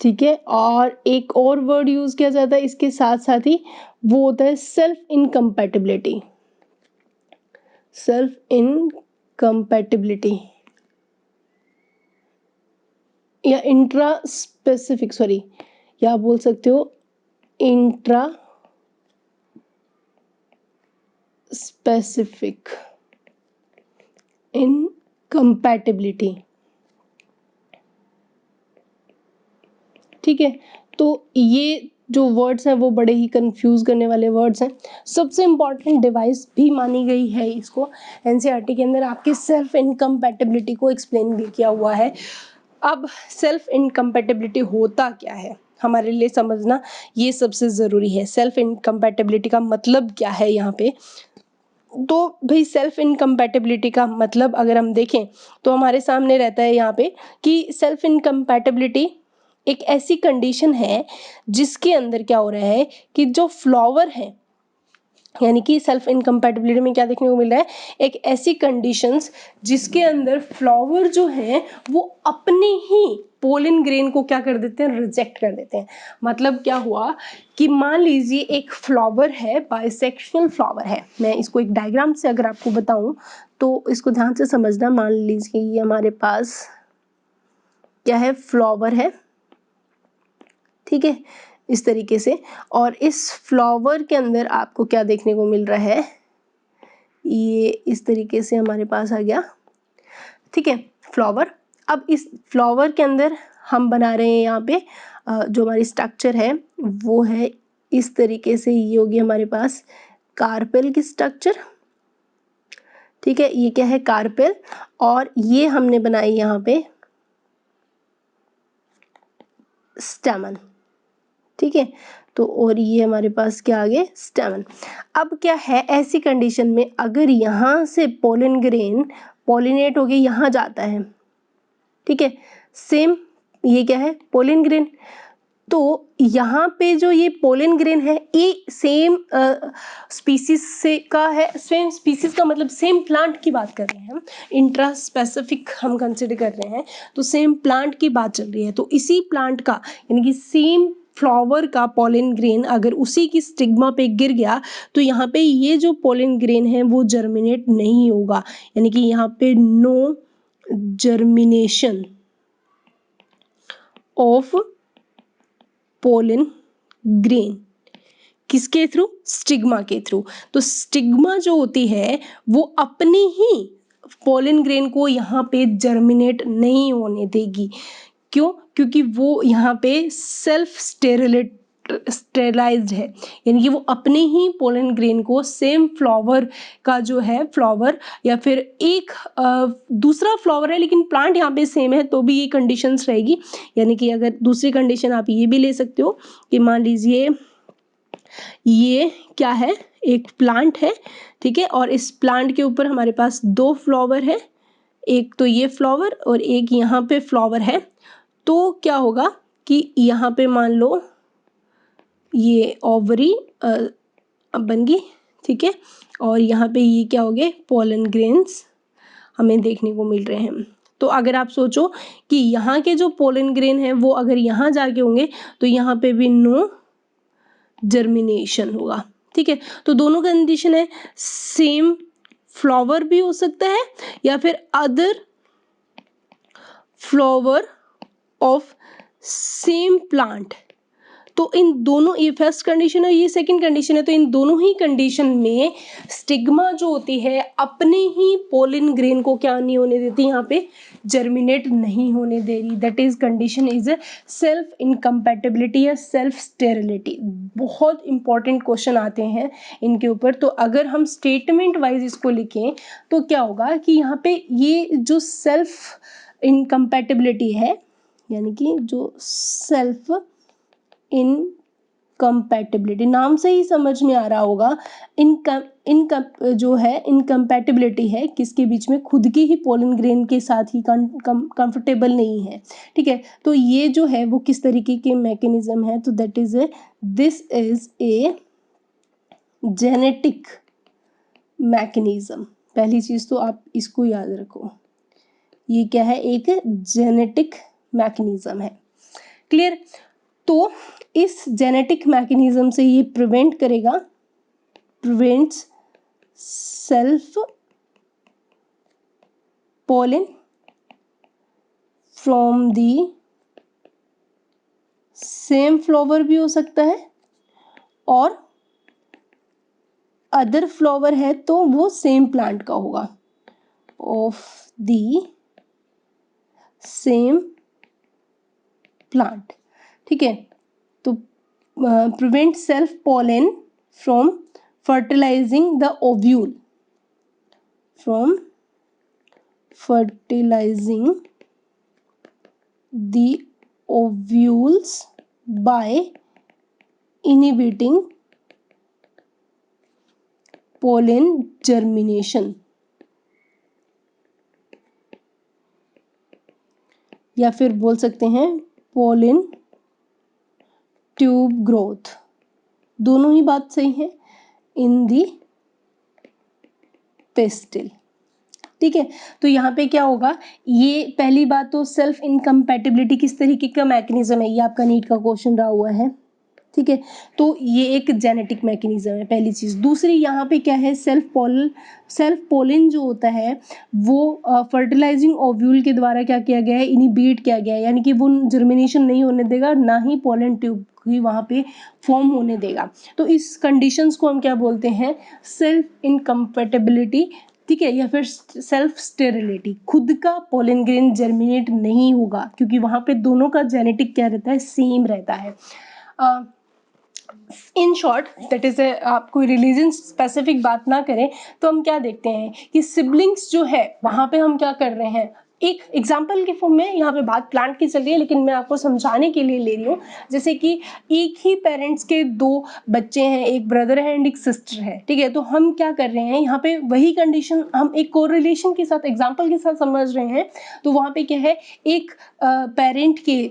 Speaker 1: ठीक है, और एक और वर्ड यूज किया जाता है इसके साथ साथ ही, वो होता है सेल्फ इनकम्पैटिबिलिटी। सेल्फ इनकम्पैटिबिलिटी या इंट्रा स्पेसिफिक, सॉरी, या आप बोल सकते हो इंट्रा स्पेसिफिक इनकम्पैटिबिलिटी। ठीक है, तो ये जो वर्ड्स हैं वो बड़े ही कंफ्यूज करने वाले वर्ड्स हैं। सबसे इम्पॉर्टेंट डिवाइस भी मानी गई है इसको, एनसीईआरटी के अंदर आपके सेल्फ इनकम्पैटिबिलिटी को एक्सप्लेन भी किया हुआ है। अब सेल्फ इनकम्पैटिबिलिटी होता क्या है हमारे लिए समझना ये सबसे ज़रूरी है। सेल्फ इनकम्पैटिबिलिटी का मतलब क्या है यहाँ पे, तो भाई सेल्फ इनकम्पैटिबिलिटी का मतलब अगर हम देखें तो हमारे सामने रहता है यहाँ पे कि सेल्फ इनकम्पैटिबिलिटी एक ऐसी कंडीशन है जिसके अंदर क्या हो रहा है कि जो फ्लावर है, यानी कि सेल्फ इनकम्पैटिबिलिटी में क्या देखने को मिल रहा है, एक ऐसी कंडीशंस जिसके अंदर फ्लावर जो है वो अपने ही पोलन ग्रेन को क्या कर देते हैं, रिजेक्ट कर देते हैं। मतलब क्या हुआ कि मान लीजिए एक फ्लावर है, बाइसेक्सुअल फ्लावर है, मैं इसको एक डायग्राम से अगर आपको बताऊं तो इसको ध्यान से समझना। मान लीजिए ये हमारे पास क्या है, फ्लावर है, ठीक है, इस तरीके से, और इस फ्लावर के अंदर आपको क्या देखने को मिल रहा है, ये इस तरीके से हमारे पास आ गया। ठीक है, फ्लावर। अब इस फ्लावर के अंदर हम बना रहे हैं यहाँ पे जो हमारी स्ट्रक्चर है वो है इस तरीके से, ये होगी हमारे पास कार्पेल की स्ट्रक्चर। ठीक है, ये क्या है, कार्पेल, और ये हमने बनाई यहाँ पे स्टेमन। ठीक है, तो और ये हमारे पास क्या आ गए, स्टेमन। अब क्या है, ऐसी कंडीशन में अगर यहाँ से पोलन ग्रेन पोलिनेट होके यहाँ जाता है, ठीक है, सेम ये क्या है, पोलन ग्रेन, तो यहाँ पे जो ये पोलन ग्रेन है ये सेम स्पीसीज से का है। सेम स्पीसीज का मतलब सेम प्लांट की बात कर रहे हैं हम, इंट्रा स्पेसिफिक हम कंसिडर कर रहे हैं, तो सेम प्लांट की बात चल रही है। तो इसी प्लांट का यानी कि सेम फ्लावर का पोलन ग्रेन अगर उसी की स्टिग्मा पे गिर गया तो यहाँ पे ये जो पोलन ग्रेन है वो जर्मिनेट नहीं होगा, यानी कि यहाँ पे no germination of pollen grain. किसके थ्रू, स्टिग्मा के थ्रू। तो स्टिग्मा जो होती है वो अपने ही पोलन ग्रेन को यहाँ पे जर्मिनेट नहीं होने देगी। क्यों, क्योंकि वो यहाँ पे सेल्फ स्टेरिलाइज्ड है, यानी कि वो अपने ही पोलन ग्रेन को सेम फ्लावर का जो है, फ्लावर या फिर एक दूसरा फ्लावर है लेकिन प्लांट यहाँ पे सेम है तो भी ये कंडीशंस रहेगी। यानी कि अगर दूसरी कंडीशन आप ये भी ले सकते हो कि मान लीजिए ये क्या है, एक प्लांट है, ठीक है, और इस प्लांट के ऊपर हमारे पास दो फ्लावर है, एक तो ये फ्लावर और एक यहाँ पे फ्लावर है। तो क्या होगा कि यहाँ पे मान लो ये ओवरी बन गई, ठीक है, और यहाँ पे ये क्या हो गए, पोलन ग्रेन्स हमें देखने को मिल रहे हैं। तो अगर आप सोचो कि यहाँ के जो पोलन ग्रेन है वो अगर यहाँ जाके होंगे तो यहाँ पे भी नो जर्मिनेशन होगा। ठीक है, तो दोनों कंडीशन है, सेम फ्लावर भी हो सकता है या फिर other flower of same plant तो इन दोनों, ये फर्स्ट कंडीशन है, ये सेकंड कंडीशन है, तो इन दोनों ही कंडीशन में स्टिग्मा जो होती है अपने ही पोलिन ग्रेन को क्या नहीं होने देती, यहाँ पे जर्मिनेट नहीं होने दे रही। That is condition is self incompatibility या सेल्फ स्टेरिलिटी। बहुत इंपॉर्टेंट क्वेश्चन आते हैं इनके ऊपर। तो अगर हम स्टेटमेंट वाइज इसको लिखें तो क्या होगा कि यहाँ पे ये जो सेल्फ इनकम्पैटिबिलिटी है, यानी कि जो सेल्फ इनकम्पैटिबिलिटी, नाम से ही समझ में आ रहा होगा, जो है इनकम्पैटिबिलिटी है किसके बीच में, खुद के ही पोलन ग्रेन के साथ ही कंफर्टेबल नहीं है, ठीक है। तो ये जो है वो किस तरीके के मैकेनिज्म है, तो that is this is a genetic mechanism. पहली चीज तो आप इसको याद रखो, ये क्या है, एक जेनेटिक मैकेनिज्म है। क्लियर। तो इस जेनेटिक मैकेनिज्म से ये prevents self pollen from the same flower भी हो सकता है, और अदर फ्लावर है तो वो सेम प्लांट का होगा, ऑफ दी सेम प्लांट, ठीक है। तो prevent self pollen from fertilising the ovule, from fertilising the ovules by inhibiting pollen germination, या फिर बोल सकते हैं पोलन ट्यूब ग्रोथ। दोनों ही बात सही है इन दी पेस्टिल, ठीक है। तो यहाँ पे क्या होगा, ये पहली बात तो सेल्फ इनकम्पैटिबिलिटी किस तरीके का मैकेनिज्म है, ये आपका नीट का क्वेश्चन रहा हुआ है, ठीक है। तो ये एक जेनेटिक मैकेनिज्म है, पहली चीज। दूसरी यहाँ पे क्या है, सेल्फ पोलन जो होता है वो फर्टिलाइजिंग ओव्यूल के द्वारा क्या किया गया है, इनहिबिट किया गया है, यानी कि वो जर्मिनेशन नहीं होने देगा, ना ही पोलन ट्यूब ही वहाँ पे फॉर्म होने देगा। तो इस कंडीशंस को हम क्या बोलते हैं, सेल्फ इनकम्पैटिबिलिटी, ठीक है, या फिर सेल्फ स्टेरिलिटी। खुद का पोलन ग्रेन जर्मिनेट नहीं होगा क्योंकि वहाँ पे दोनों का जेनेटिक क्या रहता है, सेम रहता है। इन शॉर्ट दैट इज आप कोई रिलीजन स्पेसिफिक बात ना करें तो हम क्या देखते हैं कि सिबलिंग्स जो है वहाँ पे हम क्या कर रहे हैं, एक एग्जाम्पल के फॉर्म में, यहाँ पे बात प्लांट की चल रही है लेकिन मैं आपको समझाने के लिए ले रही हूँ। जैसे कि एक ही पेरेंट्स के दो बच्चे हैं, एक ब्रदर है एंड एक सिस्टर है, ठीक है। तो हम क्या कर रहे हैं, यहाँ पे वही कंडीशन हम एक कोरिलेशन के साथ, एग्जाम्पल के साथ समझ रहे हैं। तो वहाँ पे क्या है, एक पेरेंट के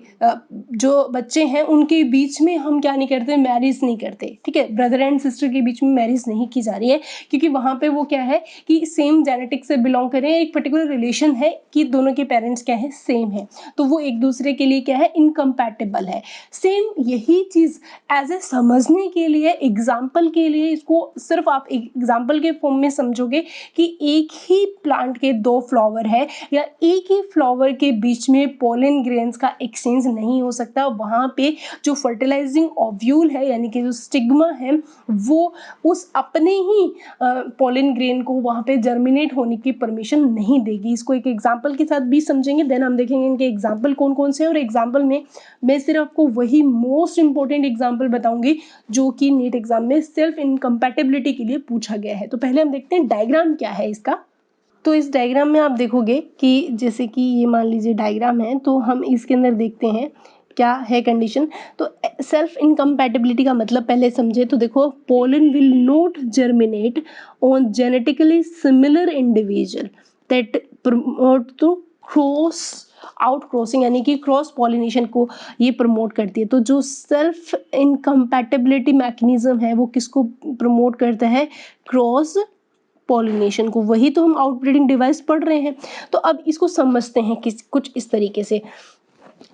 Speaker 1: जो बच्चे हैं उनके बीच में हम क्या नहीं करते, मैरिज नहीं करते, ठीक है। ब्रदर एंड सिस्टर के बीच में मैरिज नहीं की जा रही है क्योंकि वहाँ पे वो क्या है कि सेम जेनेटिक से बिलोंग करें, एक पर्टिकुलर रिलेशन है कि दोनों के पेरेंट्स क्या है, सेम है, तो वो एक दूसरे के लिए क्या है, इनकम्पैटिबल है। सेम यही चीज एज ए समझने के लिए, एग्जाम्पल के लिए, इसको सिर्फ आप एग्जाम्पल के फॉर्म में समझोगे कि एक ही प्लांट के दो फ्लावर है या एक ही फ्लावर के बीच में पोलन ग्रेन्स का एक्सचेंज नहीं हो सकता। वहाँ पे जो फर्टिलाइजिंग ओव्यूल है यानी कि जो स्टिग्मा है वो उस अपने ही पोलन ग्रेन को वहाँ पे जर्मिनेट होने की परमिशन नहीं देगी। इसको एक एग्जाम्पल के साथ भी समझेंगे, देन हम देखेंगे इनके एग्जाम्पल कौन कौन से हैं। और एग्जाम्पल में मैं सिर्फ आपको वही मोस्ट इंपॉर्टेंट एग्जाम्पल बताऊंगी जो कि नीट एग्जाम में सेल्फ इनकम्पैटिबिलिटी के लिए पूछा गया है। तो पहले हम देखते हैं डायग्राम क्या है इसका। तो इस डायग्राम में आप देखोगे कि जैसे कि ये मान लीजिए डायग्राम है, तो हम इसके अंदर देखते हैं क्या है कंडीशन। तो सेल्फ इनकम्पैटिबिलिटी का मतलब पहले समझे तो देखो, pollen will not germinate on genetically similar individual that promote to cross out crossing, यानी कि क्रॉस पॉलिनेशन को ये प्रमोट करती है। तो जो सेल्फ इनकम्पैटिबिलिटी मैकेनिज्म है वो किसको प्रमोट करता है, क्रॉस पॉलिनेशन को। वही तो हम आउटब्रीडिंग डिवाइस पढ़ रहे हैं। तो अब इसको समझते हैं कुछ इस तरीके से।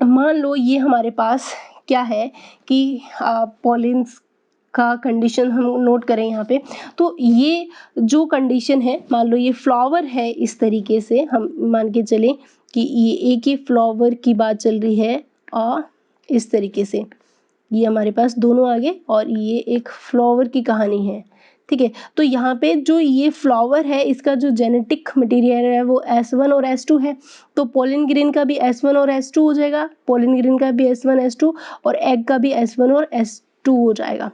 Speaker 1: मान लो ये हमारे पास क्या है कि पॉलिन्स का कंडीशन हम नोट करें यहाँ पे। तो ये जो कंडीशन है, मान लो ये फ्लावर है, इस तरीके से हम मान के चले कि ये एक ही फ्लावर की बात चल रही है इस तरीके से, ये हमारे पास दोनों आ गए और ये एक फ्लावर की कहानी है, ठीक है। तो यहाँ पे जो ये फ्लावर है इसका जो जेनेटिक मटेरियल है वो S1 और S2 है, तो पोलन ग्रेन का भी S1 और S2 हो जाएगा, पोलन ग्रेन का भी S1 S2 और एग का भी S1 और S2 हो जाएगा,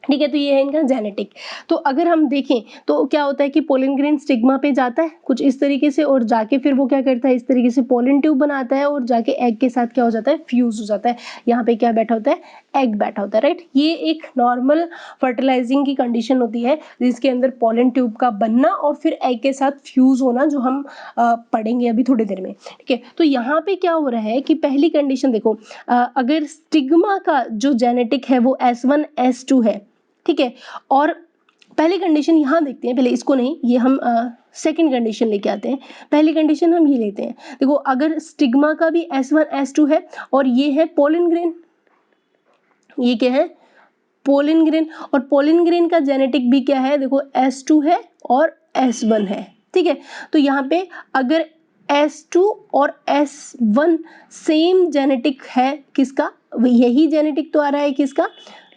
Speaker 1: ठीक है। तो ये है इनका जेनेटिक। तो अगर हम देखें तो क्या होता है कि पोलन ग्रेन स्टिग्मा पे जाता है कुछ इस तरीके से और जाके फिर वो क्या करता है इस तरीके से पोलन ट्यूब बनाता है और जाके एग के साथ क्या हो जाता है फ्यूज हो जाता है। यहाँ पे क्या बैठा होता है, एग बैठा होता है, राइट। ये एक नॉर्मल फर्टिलाइजिंग की कंडीशन होती है जिसके अंदर पोलन ट्यूब का बनना और फिर एग के साथ फ्यूज होना, जो हम पढ़ेंगे अभी थोड़ी देर में, ठीक है। तो यहाँ पे क्या हो रहा है कि पहली कंडीशन देखो, अगर स्टिग्मा का जो जेनेटिक है वो S1 S2 है, ठीक है। और पहली कंडीशन यहाँ देखते हैं, पहले इसको नहीं, ये हम सेकंड कंडीशन लेके आते हैं। पहली कंडीशन हम ये लेते हैं, देखो अगर स्टिग्मा का भी S1 S2 है और ये है पोलन ग्रेन, ये क्या है पोलन ग्रेन, और पोलन ग्रेन का जेनेटिक भी क्या है, देखो S2 है और S1 है, ठीक है। तो यहाँ पे अगर S2 और S1 सेम जेनेटिक है किसका, यही जेनेटिक तो आ रहा है किसका,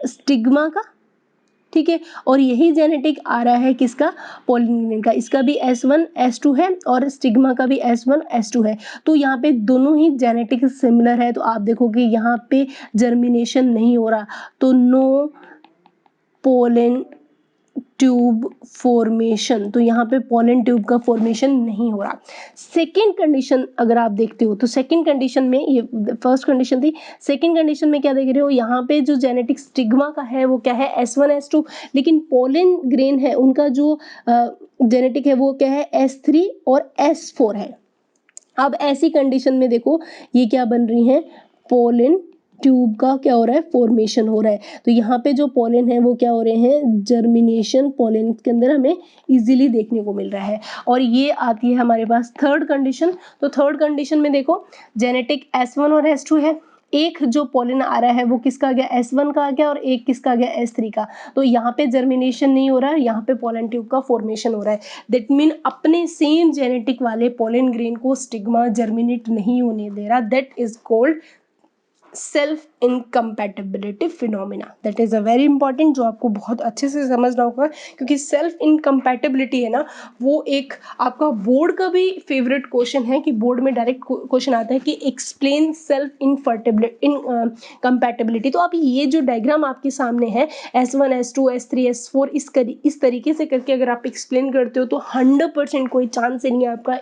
Speaker 1: स्टिग्मा का, ठीक है। और यही जेनेटिक आ रहा है किसका, पोलन ग्रेन का, इसका भी S1 S2 है और स्टिग्मा का भी S1 S2 है। तो यहाँ पे दोनों ही जेनेटिक सिमिलर है, तो आप देखोगे यहाँ पे जर्मिनेशन नहीं हो रहा, तो नो पोलन ट्यूब फॉर्मेशन, तो यहाँ पे पोलन ट्यूब का फॉर्मेशन नहीं हो रहा। सेकेंड कंडीशन अगर आप देखते हो तो सेकेंड कंडीशन में, ये फर्स्ट कंडीशन थी, सेकेंड कंडीशन में क्या देख रहे हो, यहाँ पे जो जेनेटिक स्टिग्मा का है वो क्या है S1 S2, लेकिन पोलन ग्रेन है उनका जो जेनेटिक है वो क्या है S3 और S4 है। अब ऐसी कंडीशन में देखो ये क्या बन रही है, पोलन ट्यूब का क्या हो रहा है, फॉर्मेशन हो रहा है। तो यहाँ पे जो पोलन है वो क्या हो रहे हैं, जर्मिनेशन पोलन के अंदर हमें इजीली देखने को मिल रहा है। और ये आती है हमारे पास थर्ड कंडीशन। तो थर्ड कंडीशन में देखो जेनेटिक S1 और S2 है, एक जो पोलन आ रहा है वो किसका आ गया, S1 का आ गया, और एक किसका आ गया, S3 का। तो यहाँ पे जर्मिनेशन नहीं हो रहा है, यहाँ पे पोलन ट्यूब का फॉर्मेशन हो रहा है। दैट मीन अपने सेम जेनेटिक वाले पोलन ग्रेन को स्टिग्मा जर्मिनेट नहीं होने दे रहा, that is called self incompatibility phenomena. That is a very important, जो आपको बहुत अच्छे से समझना होगा, क्योंकि सेल्फ इनकम्पैटिबिलिटी है ना, वो एक आपका बोर्ड का भी फेवरेट क्वेश्चन है, कि बोर्ड में डायरेक्ट क्वेश्चन आता है कि एक्सप्लेन सेल्फ इनकम्पैटिबिलिटी। तो आप ये जो डायग्राम आपके सामने है S1 S2 S3 S4 इस तरीके से करके अगर आप एक्सप्लेन करते हो तो 100% कोई चांस ही नहीं है आपका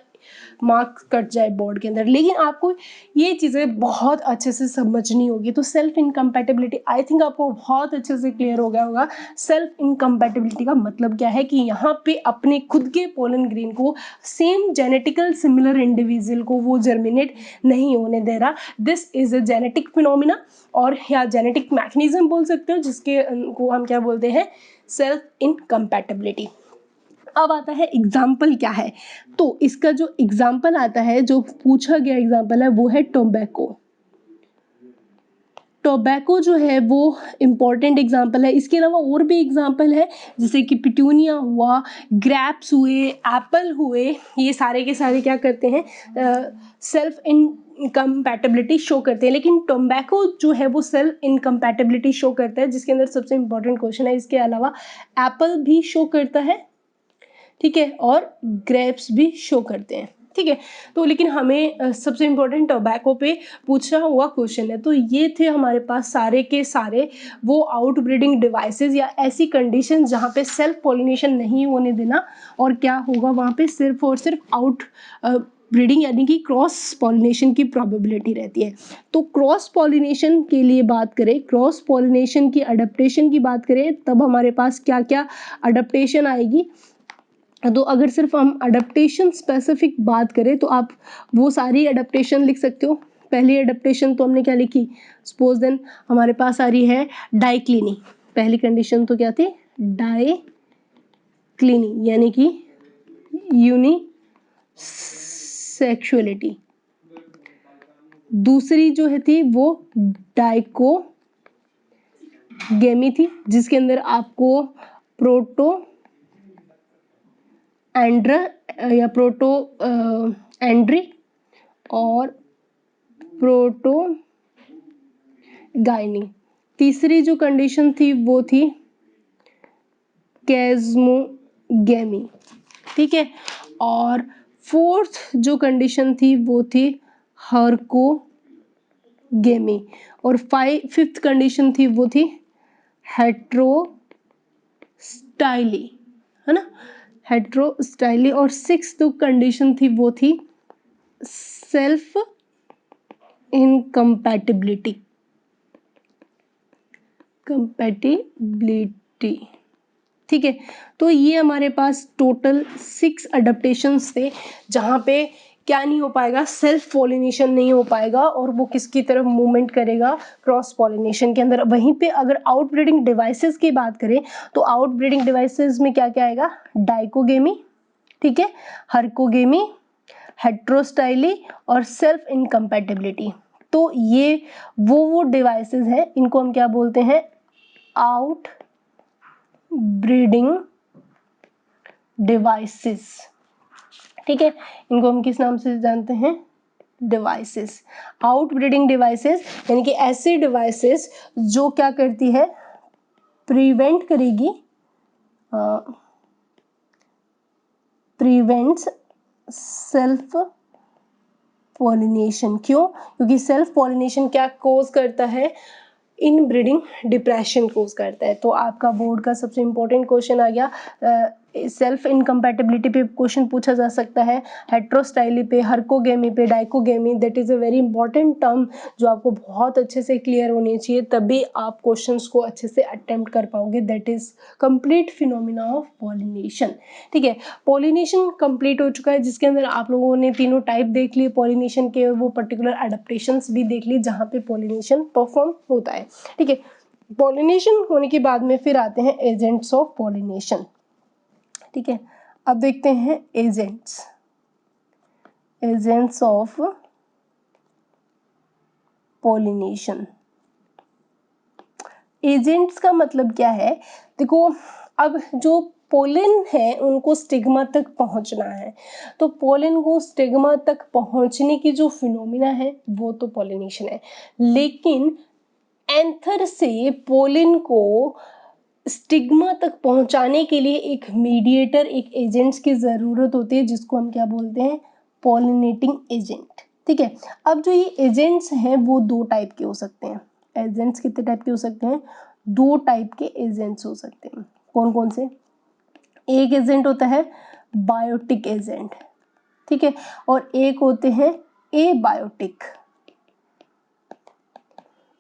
Speaker 1: मार्क्स कट जाए बोर्ड के अंदर। लेकिन आपको ये चीज़ें बहुत अच्छे से समझनी होगी। तो सेल्फ इनकम्पैटिबिलिटी आई थिंक आपको बहुत अच्छे से क्लियर हो गया होगा। सेल्फ इनकम्पैटिबिलिटी का मतलब क्या है, कि यहाँ पे अपने खुद के पोलन ग्रेन को सेम जेनेटिकल सिमिलर इंडिविजुअल को वो जर्मिनेट नहीं होने दे रहा। This is a genetic phenomena, और या जेनेटिक मैकेनिज्म बोल सकते हो, जिसके को हम क्या बोलते हैं, सेल्फ इनकम्पैटिबिलिटी। अब आता है एग्जाम्पल क्या है। तो इसका जो एग्जाम्पल आता है, जो पूछा गया एग्जाम्पल है, वो है टोबैको। टोबैको जो है वो इम्पॉर्टेंट एग्जाम्पल है। इसके अलावा और भी एग्जाम्पल है, जैसे कि पिटूनिया हुआ, ग्रैप्स हुए, एप्पल हुए, ये सारे के सारे क्या करते हैं, सेल्फ इनकम्पैटिबिलिटी शो करते हैं। लेकिन टोबैको जो है वो सेल्फ इनकम्पैटिबिलिटी शो करता है, जिसके अंदर सबसे इम्पोर्टेंट क्वेश्चन है, इसके अलावा एप्पल भी शो करता है, ठीक है, और ग्रेप्स भी शो करते हैं, ठीक है। तो लेकिन हमें सबसे इम्पोर्टेंट टोबैको पे पूछा हुआ क्वेश्चन है। तो ये थे हमारे पास सारे के सारे वो आउटब्रीडिंग डिवाइसेस या ऐसी कंडीशन जहाँ पे सेल्फ पॉलिनेशन नहीं होने देना, और क्या होगा वहाँ पे सिर्फ और सिर्फ आउट ब्रीडिंग यानी कि क्रॉस पॉलिनेशन की प्रोबेबिलिटी रहती है। तो क्रॉस पॉलिनेशन के लिए बात करें, क्रॉस पॉलिनेशन की अडेप्टेशन की बात करें, तब हमारे पास क्या क्या अडेप्टेशन आएगी। तो अगर सिर्फ हम अडेप्टेशन स्पेसिफिक बात करें तो आप वो सारी अडेप्टेशन लिख सकते हो। पहली अडेप्टेशन तो हमने क्या लिखी, सपोज देन हमारे पास आ रही है डाइक्लिनी। पहली कंडीशन तो क्या थी, डाइक्लिनी यानी कि यूनिसेक्सुअलिटी। दूसरी जो है थी वो डाइकोगेमी थी, जिसके अंदर आपको प्रोटो एंड्री और प्रोटोगाइनी, तीसरी जो कंडीशन थी वो थी कैस्मोगेमी, ठीक है। और फोर्थ जो कंडीशन थी वो थी हर्कोगेमी, और फिफ्थ कंडीशन थी वो थी हेट्रोस्टाइली, है ना, हेट्रोस्टाइली। और सिक्स जो कंडीशन थी वो थी सेल्फ इनकम्पैटिबिलिटी, ठीक है। तो ये हमारे पास टोटल 6 अडेप्टेशंस थे, जहाँ पे क्या नहीं हो पाएगा, सेल्फ पॉलिनेशन नहीं हो पाएगा, और वो किसकी तरफ मूवमेंट करेगा, क्रॉस पॉलिनेशन के अंदर। वहीं पे अगर आउटब्रीडिंग डिवाइसेस की बात करें तो आउटब्रीडिंग डिवाइसेस में क्या क्या आएगा, डाइकोगेमी, ठीक है, हर्कोगेमी, हेट्रोस्टाइली और सेल्फ इनकम्पैटिबिलिटी। तो ये वो डिवाइसेस हैं, इनको हम क्या बोलते हैं, आउट ब्रीडिंग डिवाइसेस, ठीक है। इनको हम किस नाम से जानते हैं, डिवाइसेस। आउट ब्रीडिंग डिवाइसेस यानी कि ऐसी डिवाइसेस जो क्या करती है, प्रिवेंट करेगी, प्रिवेंट्स सेल्फ पॉलिनेशन। क्यों, क्योंकि सेल्फ पॉलिनेशन क्या कोज करता है, इन ब्रीडिंग डिप्रेशन कोज करता है। तो आपका बोर्ड का सबसे इंपॉर्टेंट क्वेश्चन आ गया, सेल्फ इनकम्पैटिबिलिटी पे क्वेश्चन पूछा जा सकता है, हेट्रोस्टाइली पे, हर्कोगेमी पे, dichogamy. That is a very important term जो आपको बहुत अच्छे से क्लियर होनी चाहिए, तभी आप क्वेश्चंस को अच्छे से अटेम्प्ट कर पाओगे। That is complete phenomena of pollination, ठीक है। पॉलिनेशन कंप्लीट हो चुका है, जिसके अंदर आप लोगों ने तीनों टाइप देख लिए पॉलिनेशन के, वो पर्टिकुलर एडेप्टेशंस भी देख ली जहाँ पे पॉलिनेशन परफॉर्म होता है, ठीक है। पॉलिनेशन होने के बाद में फिर आते हैं एजेंट्स ऑफ पॉलिनेशन, ठीक है। अब देखते हैं एजेंट्स ऑफ पॉलिनेशन। एजेंट्स का मतलब क्या है, देखो, अब जो पोलन है उनको स्टिग्मा तक पहुंचना है, तो पोलन को स्टिग्मा तक पहुंचने की जो फिनोमिना है वो तो पॉलिनेशन है, लेकिन एंथर से पोलन को स्टिग्मा तक पहुंचाने के लिए एक मीडिएटर, एक एजेंट्स की जरूरत होती है, जिसको हम क्या बोलते हैं, पॉलिनेटिंग एजेंट, ठीक है। अब जो ये एजेंट्स हैं वो दो टाइप के हो सकते हैं। एजेंट्स कितने टाइप के हो सकते हैं, दो टाइप के एजेंट्स हो सकते हैं। कौन कौन से, एक एजेंट होता है बायोटिक एजेंट, ठीक है, और एक होते हैं एबायोटिक।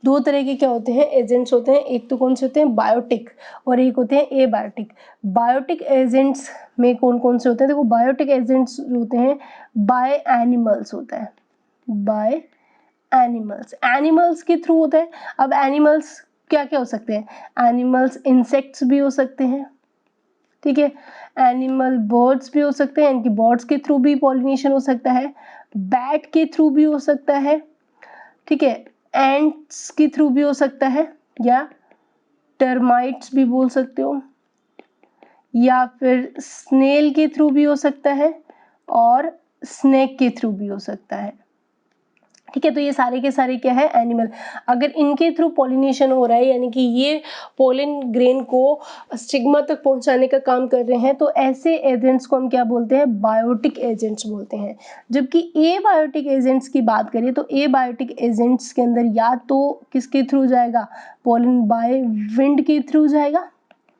Speaker 1: दो तरह के क्या होते हैं, एजेंट्स होते हैं, एक तो कौन से होते हैं, बायोटिक, और एक होते हैं एबायोटिक। बायोटिक एजेंट्स में कौन कौन से होते हैं, देखो, बायोटिक एजेंट्स होते हैं बाय एनिमल्स होता है, बाय एनिमल्स, एनिमल्स के थ्रू होता है। अब एनिमल्स क्या क्या हो सकते हैं, एनिमल्स इंसेक्ट्स भी हो सकते हैं, ठीक है, एनिमल बर्ड्स भी हो सकते हैं, इनकी बर्ड्स के थ्रू भी पॉलिनेशन हो सकता है, बैट के थ्रू भी हो सकता है, ठीक है, एंट्स के थ्रू भी हो सकता है, या टर्माइट्स भी बोल सकते हो, या फिर स्नेल के थ्रू भी हो सकता है, और स्नेक के थ्रू भी हो सकता है, ठीक है। तो ये सारे के सारे क्या है, एनिमल। अगर इनके थ्रू पॉलिनेशन हो रहा है, यानी कि ये पोलन ग्रेन को स्टिग्मा तक पहुंचाने का काम कर रहे हैं, तो ऐसे एजेंट्स को हम क्या बोलते हैं, बायोटिक एजेंट्स बोलते हैं। जबकि एबायोटिक एजेंट्स की बात करें तो एबायोटिक एजेंट्स के अंदर या तो किसके थ्रू जाएगा, पोलन बाय विंड के थ्रू जाएगा,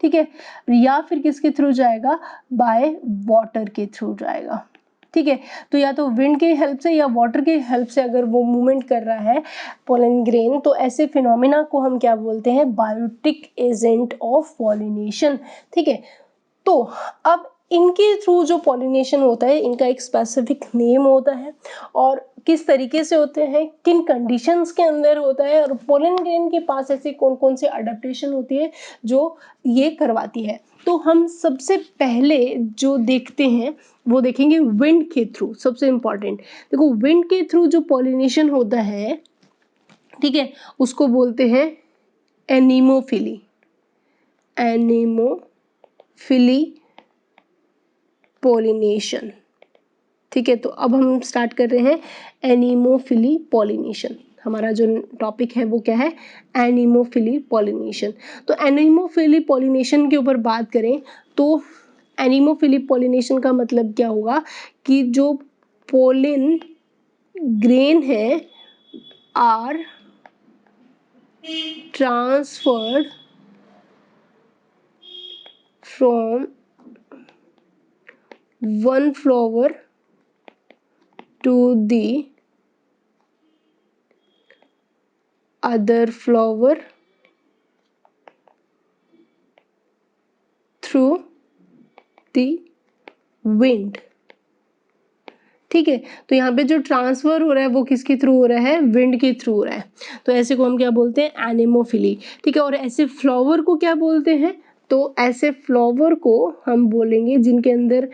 Speaker 1: ठीक है, या फिर किसके थ्रू जाएगा, बाय वाटर के थ्रू जाएगा, ठीक है। तो या तो विंड की हेल्प से या वाटर की हेल्प से अगर वो मूवमेंट कर रहा है पोलन ग्रेन, तो ऐसे फिनोमिना को हम क्या बोलते हैं, बायोटिक एजेंट ऑफ पॉलिनेशन, ठीक है। तो अब इनके थ्रू जो पॉलिनेशन होता है, इनका एक स्पेसिफिक नेम होता है, और किस तरीके से होते हैं, किन कंडीशंस के अंदर होता है, और पोलन ग्रेन के पास ऐसी कौन कौन सी अडेप्टेशन होती है जो ये करवाती है। तो हम सबसे पहले जो देखते हैं वो देखेंगे विंड के थ्रू, सबसे इंपॉर्टेंट। देखो, विंड के थ्रू जो पॉलिनेशन होता है, ठीक है, उसको बोलते हैं एनीमोफिली, एनीमोफिली पॉलिनेशन, ठीक है। तो अब हम स्टार्ट कर रहे हैं एनीमोफिली पॉलिनेशन। हमारा जो टॉपिक है वो क्या है, एनिमोफिली पॉलिनेशन। तो एनिमोफिली पॉलिनेशन के ऊपर बात करें तो एनिमोफिली पॉलिनेशन का मतलब क्या होगा कि जो पोलिन ग्रेन है are transferred from one flower to the other flower through the wind। ठीक है, तो यहाँ पे जो ट्रांसफर हो रहा है वो किसके थ्रू हो रहा है, विंड के थ्रू हो रहा है। तो ऐसे को हम क्या बोलते हैं, एनिमोफिली। ठीक है, और ऐसे फ्लावर को क्या बोलते हैं, तो ऐसे फ्लावर को हम बोलेंगे जिनके अंदर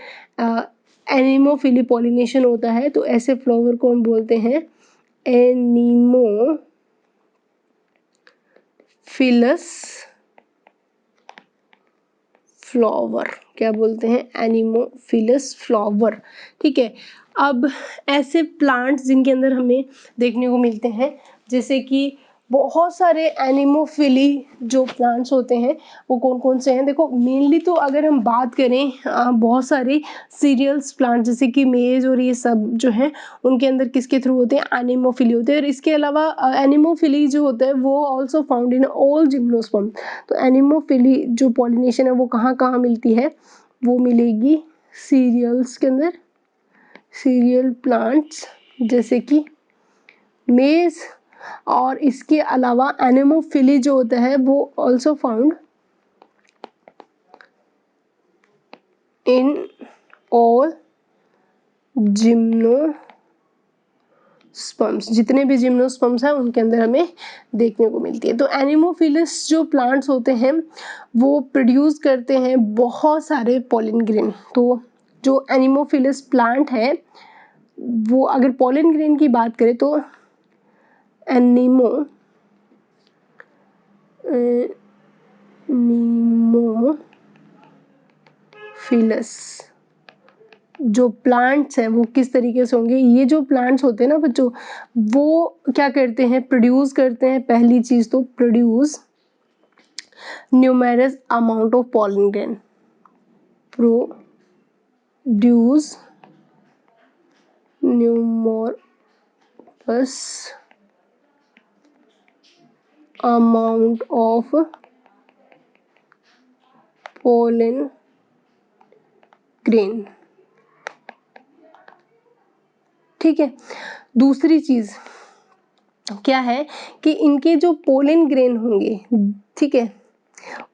Speaker 1: एनिमोफिली पॉलिनेशन होता है, तो ऐसे फ्लावर को हम बोलते हैं एनिमोफिलस फ्लावर। क्या बोलते हैं, एनिमोफिलस फ्लावर। ठीक है, अब ऐसे प्लांट्स जिनके अंदर हमें देखने को मिलते हैं, जैसे कि बहुत सारे एनिमोफिली जो प्लांट्स होते हैं वो कौन कौन से हैं, देखो मेनली तो अगर हम बात करें बहुत सारे सीरियल्स प्लांट जैसे कि मेज और ये सब जो है उनके अंदर किसके थ्रू होते हैं, एनिमोफिली होते हैं। और इसके अलावा एनिमोफिली जो होता है वो also found in all gymnosperm. तो एनिमोफिली जो पॉलिनेशन है वो कहाँ कहाँ मिलती है, वो मिलेगी सीरियल्स के अंदर, सीरियल प्लांट्स जैसे कि मेज। और इसके अलावा एनिमोफिली जो होता है वो also found in all gymnosperms, जितने भी जिम्नोस्पर्म्स हैं उनके अंदर हमें देखने को मिलती है। तो एनिमोफिलस जो प्लांट्स होते हैं वो प्रोड्यूस करते हैं बहुत सारे पॉलिन ग्रेन। तो जो एनिमोफिलस प्लांट है वो अगर पॉलिन ग्रेन की बात करें तो एनिमोफिलस जो प्लांट्स हैं वो किस तरीके से होंगे, ये जो प्लांट्स होते हैं ना बच्चों, वो क्या करते हैं, प्रोड्यूस करते हैं। पहली चीज तो produce numerous amount of pollen grain, produce numerous amount of pollen grain. ठीक है, दूसरी चीज क्या है कि इनके जो पोलन ग्रेन होंगे, ठीक है,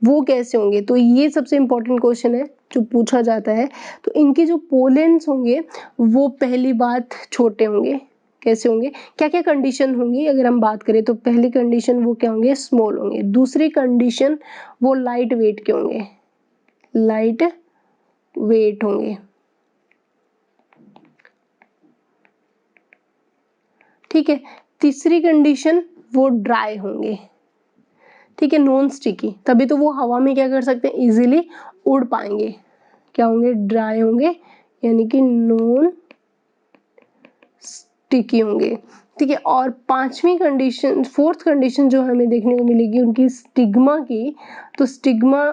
Speaker 1: वो कैसे होंगे, तो ये सबसे इंपॉर्टेंट क्वेश्चन है जो पूछा जाता है। तो इनके जो पोलेंस होंगे वो पहली बात छोटे होंगे। कैसे होंगे, क्या क्या कंडीशन होंगी अगर हम बात करें, तो पहली कंडीशन वो क्या होंगे, स्मॉल होंगे। दूसरी कंडीशन वो लाइट वेट के होंगे, लाइट वेट होंगे। ठीक है, तीसरी कंडीशन वो ड्राई होंगे। ठीक है, नॉन स्टिकी, तभी तो वो हवा में क्या कर सकते हैं, इजीली उड़ पाएंगे। क्या होंगे, ड्राई होंगे, यानी कि नॉन स्टिकी होंगे। ठीक है, और पांचवी कंडीशन, फोर्थ कंडीशन जो हमें देखने को मिलेगी उनकी स्टिग्मा की, तो स्टिग्मा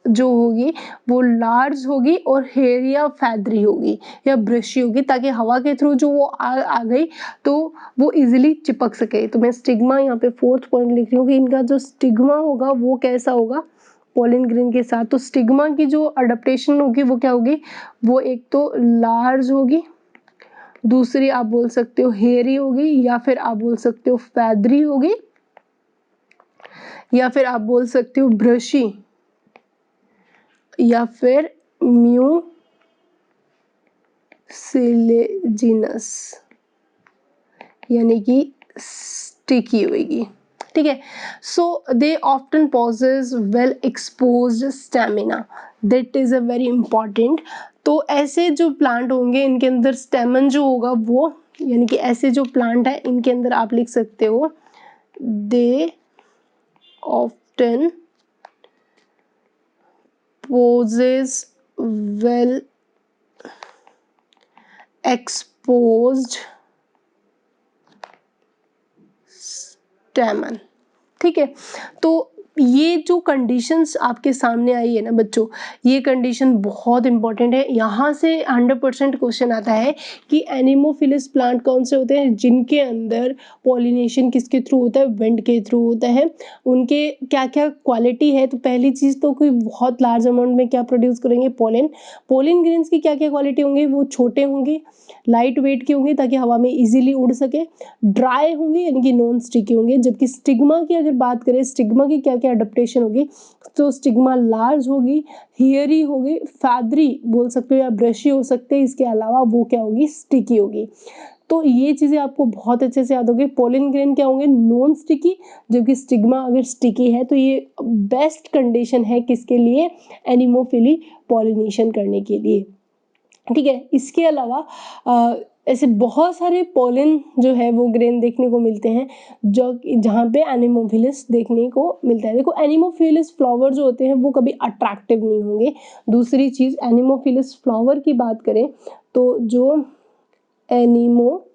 Speaker 1: जो होगी वो लार्ज होगी और हेयर या फैदरी होगी या ब्रशी होगी, ताकि हवा के थ्रू जो वो आ गई तो वो इजीली चिपक सके। तो मैं स्टिग्मा यहाँ पे फोर्थ पॉइंट लिख रही हूँ कि इनका जो स्टिग्मा होगा वो कैसा होगा, पॉलिन ग्रेन के साथ। तो स्टिग्मा की जो अडेप्टेशन होगी वो क्या होगी, वो एक तो लार्ज होगी, दूसरी आप बोल सकते हो हेयरी होगी, या फिर आप बोल सकते हो फैदरी होगी, या फिर आप बोल सकते हो ब्रशी, या फिर म्यूसिलेजिनस, यानी कि स्टिकी होगी। ठीक है, so they often poses well exposed stamina, that is a very important. तो ऐसे जो प्लांट होंगे इनके अंदर स्टेमन जो होगा वो, यानी कि ऐसे जो प्लांट है इनके अंदर आप लिख सकते हो they often poses well exposed stamen. ठीक है, तो ये जो कंडीशंस आपके सामने आई है ना बच्चों, ये कंडीशन बहुत इंपॉर्टेंट है। यहाँ से 100% क्वेश्चन आता है कि एनिमोफिलस प्लांट कौन से होते हैं जिनके अंदर पॉलिनेशन किसके थ्रू होता है, विंड के थ्रू होता है, उनके क्या क्या क्वालिटी है। तो पहली चीज़ तो कोई बहुत लार्ज अमाउंट में क्या प्रोड्यूस करेंगे, पोलन। पोलन ग्रेन्स की क्या क्या क्वालिटी होंगी, वो छोटे होंगे, लाइट वेट के होंगे ताकि हवा में इजीली उड़ सके, ड्राई होंगे यानी कि नॉन स्टिकी होंगे। जबकि स्टिग्मा की अगर बात करें, स्टिग्मा की क्या क्या अडेप्टेशन होगी, तो स्टिग्मा लार्ज होगी, हियरी होगी, फैदरी बोल सकते हो या ब्रशी हो सकते हैं। इसके अलावा वो क्या होगी, स्टिकी होगी। तो ये चीज़ें आपको बहुत अच्छे से याद होगी। पोलन ग्रेन क्या होंगे, नॉन स्टिकी, जबकि स्टिग्मा अगर स्टिकी है तो ये बेस्ट कंडीशन है किसके लिए, एनिमोफिली पॉलिनेशन करने के लिए। ठीक है, इसके अलावा ऐसे बहुत सारे पोलन जो है वो ग्रेन देखने को मिलते हैं जो जहाँ पे एनिमोफिलस देखने को मिलता है। देखो, एनिमोफिलस फ्लावर जो होते हैं वो कभी अट्रैक्टिव नहीं होंगे। दूसरी चीज़, एनिमोफिलस फ्लावर की बात करें तो जो एनिमोफिलस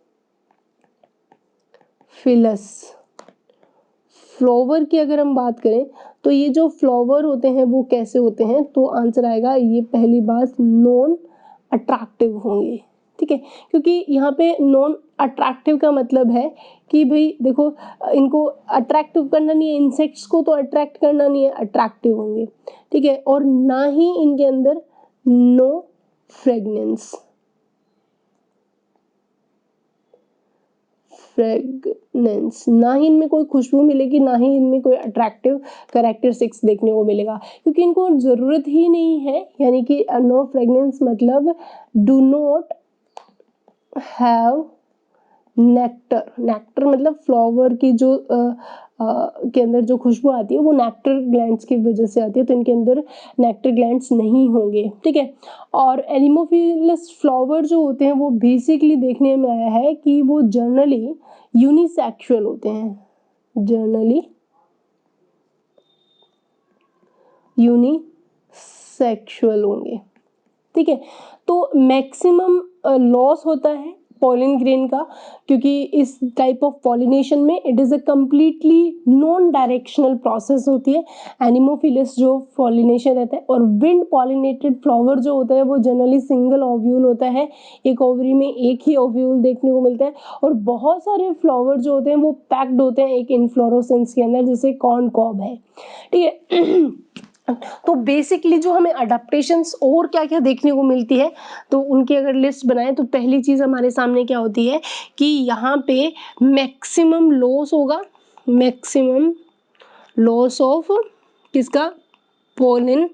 Speaker 1: फ्लावर की अगर हम बात करें तो ये जो फ्लावर होते हैं वो कैसे होते हैं, तो आंसर आएगा ये पहली बात, नॉन अट्रैक्टिव होंगे। ठीक है, क्योंकि यहाँ पे नॉन अट्रैक्टिव का मतलब है कि भाई देखो, इनको अट्रैक्टिव करना नहीं है, इंसेक्ट्स को तो अट्रैक्ट करना नहीं है, अट्रैक्टिव होंगे। ठीक है, और ना ही इनके अंदर नो फ्रेगनेंस, ना ही इनमें कोई खुशबू मिलेगी, ना ही इनमें कोई अट्रैक्टिव कैरेक्टरिस्टिक्स देखने को मिलेगा, क्योंकि इनको जरूरत ही नहीं है। यानी कि नो फ्रेगनेंस मतलब do not have nectar. Nectar मतलब फ्लावर की जो के अंदर जो खुशबू आती है वो नेक्टर ग्लैंड्स की वजह से आती है, तो इनके अंदर नेक्टर ग्लैंड्स नहीं होंगे। ठीक है, और एनिमोफिलस फ्लावर जो होते हैं वो बेसिकली देखने में आया है कि वो जनरली यूनिसेक्सुअल होते हैं, जनरली यूनिसेक्सुअल होंगे। ठीक है, तो मैक्सिमम लॉस होता है पोलन ग्रेन का, क्योंकि इस टाइप ऑफ पॉलिनेशन में it is a completely non directional process होती है एनिमोफिलस जो पॉलिनेशन रहता है। और विंड पॉलिनेटेड फ्लावर जो होता है वो जनरली सिंगल ओव्यूल होता है, एक ओवरी में एक ही ओव्यूल देखने को मिलता है। और बहुत सारे फ्लावर जो होते हैं वो पैक्ड होते हैं एक इन्फ्लोरोसेंस के अंदर, जैसे कॉर्न कॉब है। ठीक है, तो बेसिकली जो हमें अडेप्टेशंस और क्या क्या देखने को मिलती है, तो उनकी अगर लिस्ट बनाएं तो पहली चीज़ हमारे सामने क्या होती है कि यहाँ पे मैक्सिमम लॉस होगा, मैक्सिमम लॉस ऑफ किसका, पोलन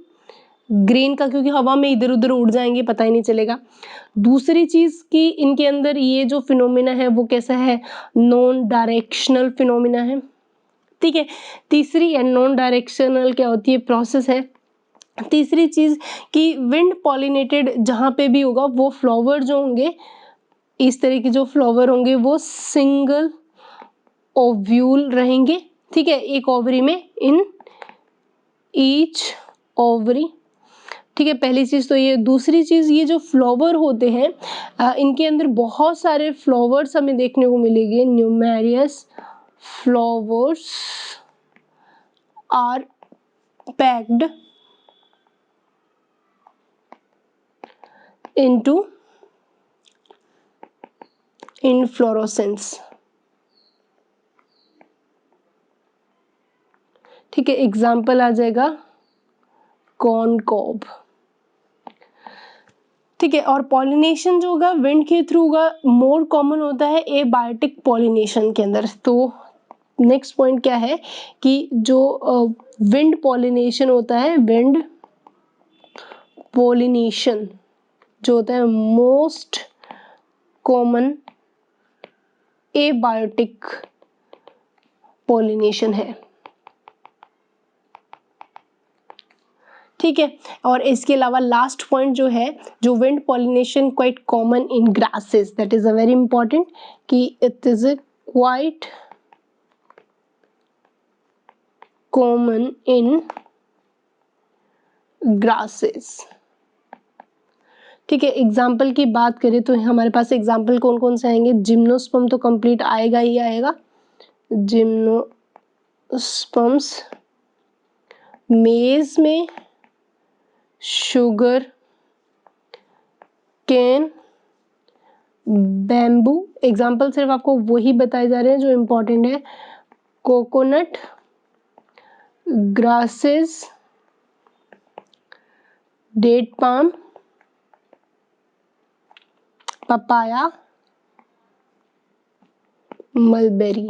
Speaker 1: ग्रेन का, क्योंकि हवा में इधर उधर उड़ जाएंगे, पता ही नहीं चलेगा। दूसरी चीज़ कि इनके अंदर ये जो फिनोमिना है वो कैसा है, नॉन डायरेक्शनल फिनोमिना है। ठीक है, तीसरी नॉन डायरेक्शनल क्या होती है, प्रोसेस है। तीसरी चीज कि विंड पॉलिनेटेड जहां पे भी होगा वो फ्लावर जो होंगे, इस तरह के जो फ्लावर होंगे वो सिंगल ओव्यूल रहेंगे। ठीक है, एक ओवरी में, इन ईच ओवरी। ठीक है, पहली चीज तो ये। दूसरी चीज, ये जो फ्लावर होते हैं इनके अंदर बहुत सारे फ्लावर्स हमें देखने को मिलेंगे, numerous flowers are packed into inflorescence। ठीक है, एग्जाम्पल आ जाएगा कॉर्न कॉब। ठीक है, और पॉलिनेशन जो होगा विंड के थ्रू होगा, मोर कॉमन होता है एबायोटिक पॉलिनेशन के अंदर। तो नेक्स्ट पॉइंट क्या है कि जो विंड पॉलिनेशन होता है, विंड पॉलिनेशन जो होता है मोस्ट कॉमन एबायोटिक पॉलिनेशन है। ठीक है, और इसके अलावा लास्ट पॉइंट जो है, जो wind pollination quite common in grasses, that is a very important कि it is quite common in grasses. ठीक है, एग्जाम्पल की बात करें तो हमारे पास एग्जाम्पल कौन कौन से आएंगे, जिम्नोस्पर्म तो कंप्लीट आएगा ही आएगा, जिम्नोस्पर्म्स, मेज में शुगर केन, बैम्बू, एग्जाम्पल सिर्फ आपको वही बताए जा रहे हैं जो इम्पोर्टेंट है, coconut, grasses, date palm, papaya, mulberry.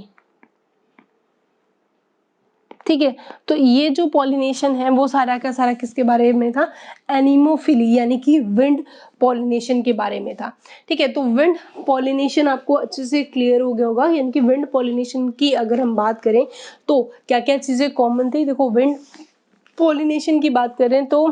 Speaker 1: ठीक है, तो ये जो पॉलिनेशन है वो सारा का सारा किसके बारे में था, एनिमोफिली यानी कि विंड पॉलिनेशन के बारे में था। ठीक है, तो विंड पॉलिनेशन आपको अच्छे से क्लियर हो गया होगा, यानी कि विंड पॉलिनेशन की अगर हम बात करें तो क्या क्या चीजें कॉमन थी। देखो, विंड पॉलिनेशन की बात करें तो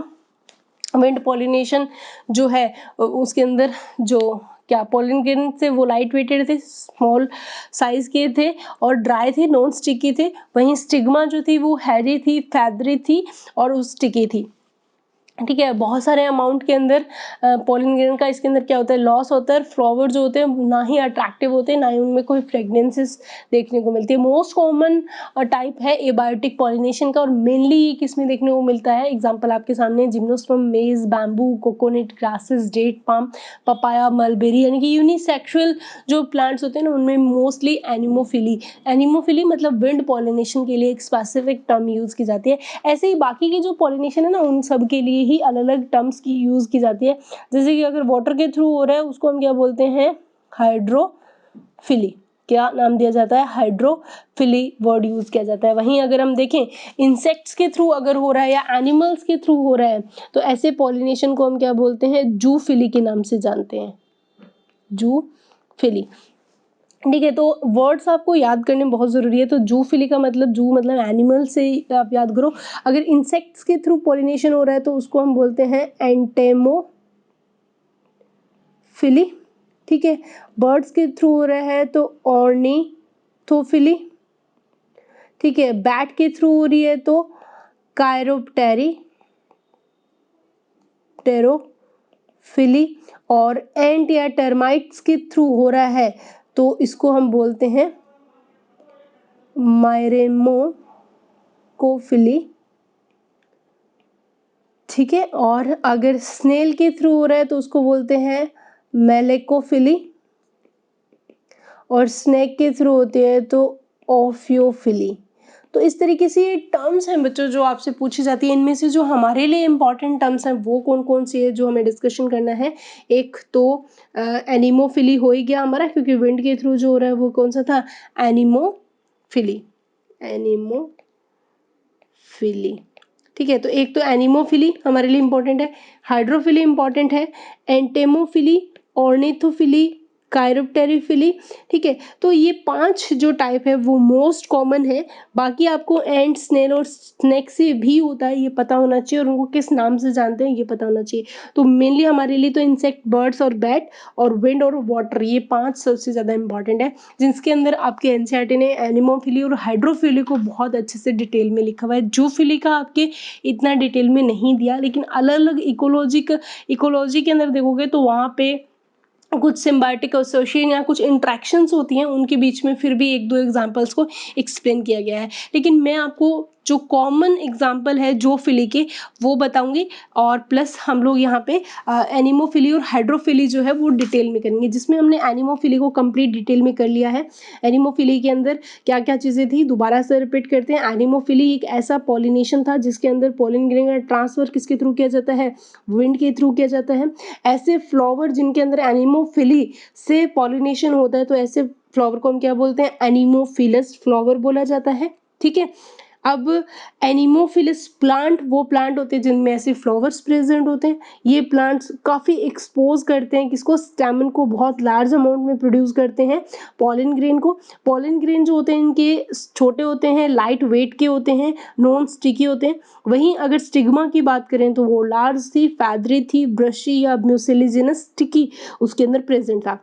Speaker 1: विंड पॉलिनेशन जो है उसके अंदर जो क्या पॉलिन ग्रेन थे वो लाइट वेटेड थे, स्मॉल साइज के थे और ड्राई थे, नॉन स्टिकी थे। वहीं स्टिग्मा जो थी वो हैरी थी, फैदरी थी और वो स्टिकी थी। ठीक है, बहुत सारे अमाउंट के अंदर पॉलिन ग्रेन का इसके अंदर क्या होता है, लॉस होता है। फ्लावर जो होते हैं ना ही अट्रैक्टिव होते हैं, ना ही उनमें कोई फ्रेगनेंसेस देखने को मिलती है। मोस्ट कॉमन टाइप है एबायोटिक पॉलिनेशन का और मेनली ये किसमें देखने को मिलता है, एग्जांपल आपके सामने gymnosperm, maize, bamboo, coconut, grasses, date palm, papaya, mulberry, यानी कि यूनिसेक्सुअल जो प्लांट्स होते हैं ना उनमें मोस्टली एनिमोफिली मतलब विंड पॉलिनेशन के लिए एक स्पेसिफिक टर्म यूज की जाती है। ऐसे ही बाकी के जो पॉलिनेशन है ना उन सब के लिए ही अलग अलग टर्म्स की यूज की जाती है। जैसे कि अगर वाटर के थ्रू हो रहा है उसको हम क्या बोलते हैं, हाइड्रोफिली। क्या नाम दिया जाता है, हाइड्रोफिली वर्ड यूज किया जाता है। वहीं अगर हम देखें इंसेक्ट्स के थ्रू अगर हो रहा है या एनिमल्स के थ्रू हो रहा है तो ऐसे पॉलिनेशन को हम क्या बोलते हैं, जूफिली के नाम से जानते हैं, जूफिली। ठीक है, तो वर्ड्स आपको याद करने बहुत जरूरी है। तो जूफिली का मतलब, जू मतलब एनिमल से आप याद करो। अगर इंसेक्ट्स के थ्रू पॉलिनेशन हो रहा है तो उसको हम बोलते हैं एंटेमोफिली। ठीक है, बर्ड्स के थ्रू हो रहा है तो ऑर्निथोफिली। ठीक है, बैट के थ्रू हो रही है तो टेरोफिली। और एंट या टर्माइट्स के थ्रू हो रहा है तो इसको हम बोलते हैं मायरेमोकोफिली। ठीक है, और अगर स्नेल के थ्रू हो रहा है तो उसको बोलते हैं मेलेकोफिली और स्नेक के थ्रू होते हैं तो ओफियोफिली। तो इस तरीके से ये टर्म्स हैं बच्चों जो आपसे पूछी जाती है। इनमें से जो हमारे लिए इंपॉर्टेंट टर्म्स हैं वो कौन कौन सी है जो हमें डिस्कशन करना है। एक तो एनिमोफिली हो ही गया हमारा, क्योंकि विंड के थ्रू जो हो रहा है वो कौन सा था, एनिमोफिली। ठीक है, तो एक तो एनिमोफिली हमारे लिए इंपॉर्टेंट है, हाइड्रोफिली इंपॉर्टेंट है, एंटेमोफिली, ऑर्निथोफिली, कायरोप्टेरिफिली। ठीक है, तो ये 5 जो टाइप है वो मोस्ट कॉमन है। बाकी आपको एंट, स्नेल और स्नेक से भी होता है ये पता होना चाहिए, और उनको किस नाम से जानते हैं ये पता होना चाहिए। तो मेनली हमारे लिए तो इंसेक्ट, बर्ड्स और बैट और विंड और वाटर, ये 5 सबसे ज़्यादा इंपॉर्टेंट है, जिसके अंदर आपके एनसीईआरटी ने एनिमोफिली और हाइड्रोफिली को बहुत अच्छे से डिटेल में लिखा हुआ है। जूफिली का आपके इतना डिटेल में नहीं दिया, लेकिन अलग अलग इकोलॉजी के अंदर देखोगे तो वहाँ पे कुछ सिम्बायोटिक एसोसिएशन या कुछ इंट्रैक्शंस होती हैं उनके बीच में फिर भी एक दो एग्जांपल्स को एक्सप्लेन किया गया है। लेकिन मैं आपको जो कॉमन एग्जांपल है जूफिली के वो बताऊंगी, और प्लस हम लोग यहाँ पे एनिमोफिली और हाइड्रोफिली जो है वो डिटेल में करेंगे, जिसमें हमने एनिमोफिली को कंप्लीट डिटेल में कर लिया है। एनिमोफिली के अंदर क्या क्या चीज़ें थी दोबारा से रिपीट करते हैं। एनिमोफिली एक ऐसा पॉलिनेशन था जिसके अंदर पॉलिन ग्रेन का ट्रांसफर किसके थ्रू किया जाता है, विंड के थ्रू किया जाता है। ऐसे फ्लावर जिनके अंदर एनिमोफिली से पॉलिनेशन होता है तो ऐसे फ्लावर को हम क्या बोलते हैं, एनिमोफिलस फ्लावर बोला जाता है। ठीक है, अब एनिमोफिलस प्लांट वो प्लांट होते हैं जिनमें ऐसे फ्लावर्स प्रेजेंट होते हैं। ये प्लांट्स काफ़ी एक्सपोज करते हैं किसको, स्टैमन को बहुत लार्ज अमाउंट में प्रोड्यूस करते हैं पॉलिन ग्रेन को। पॉलिन ग्रेन जो होते हैं इनके छोटे होते हैं, लाइट वेट के होते हैं, नॉन स्टिकी होते हैं। वहीं अगर स्टिग्मा की बात करें तो वो लार्ज थी, फैदरी थी, ब्रशी या म्यूसिलिजिनस स्टिकी उसके अंदर प्रेजेंट था।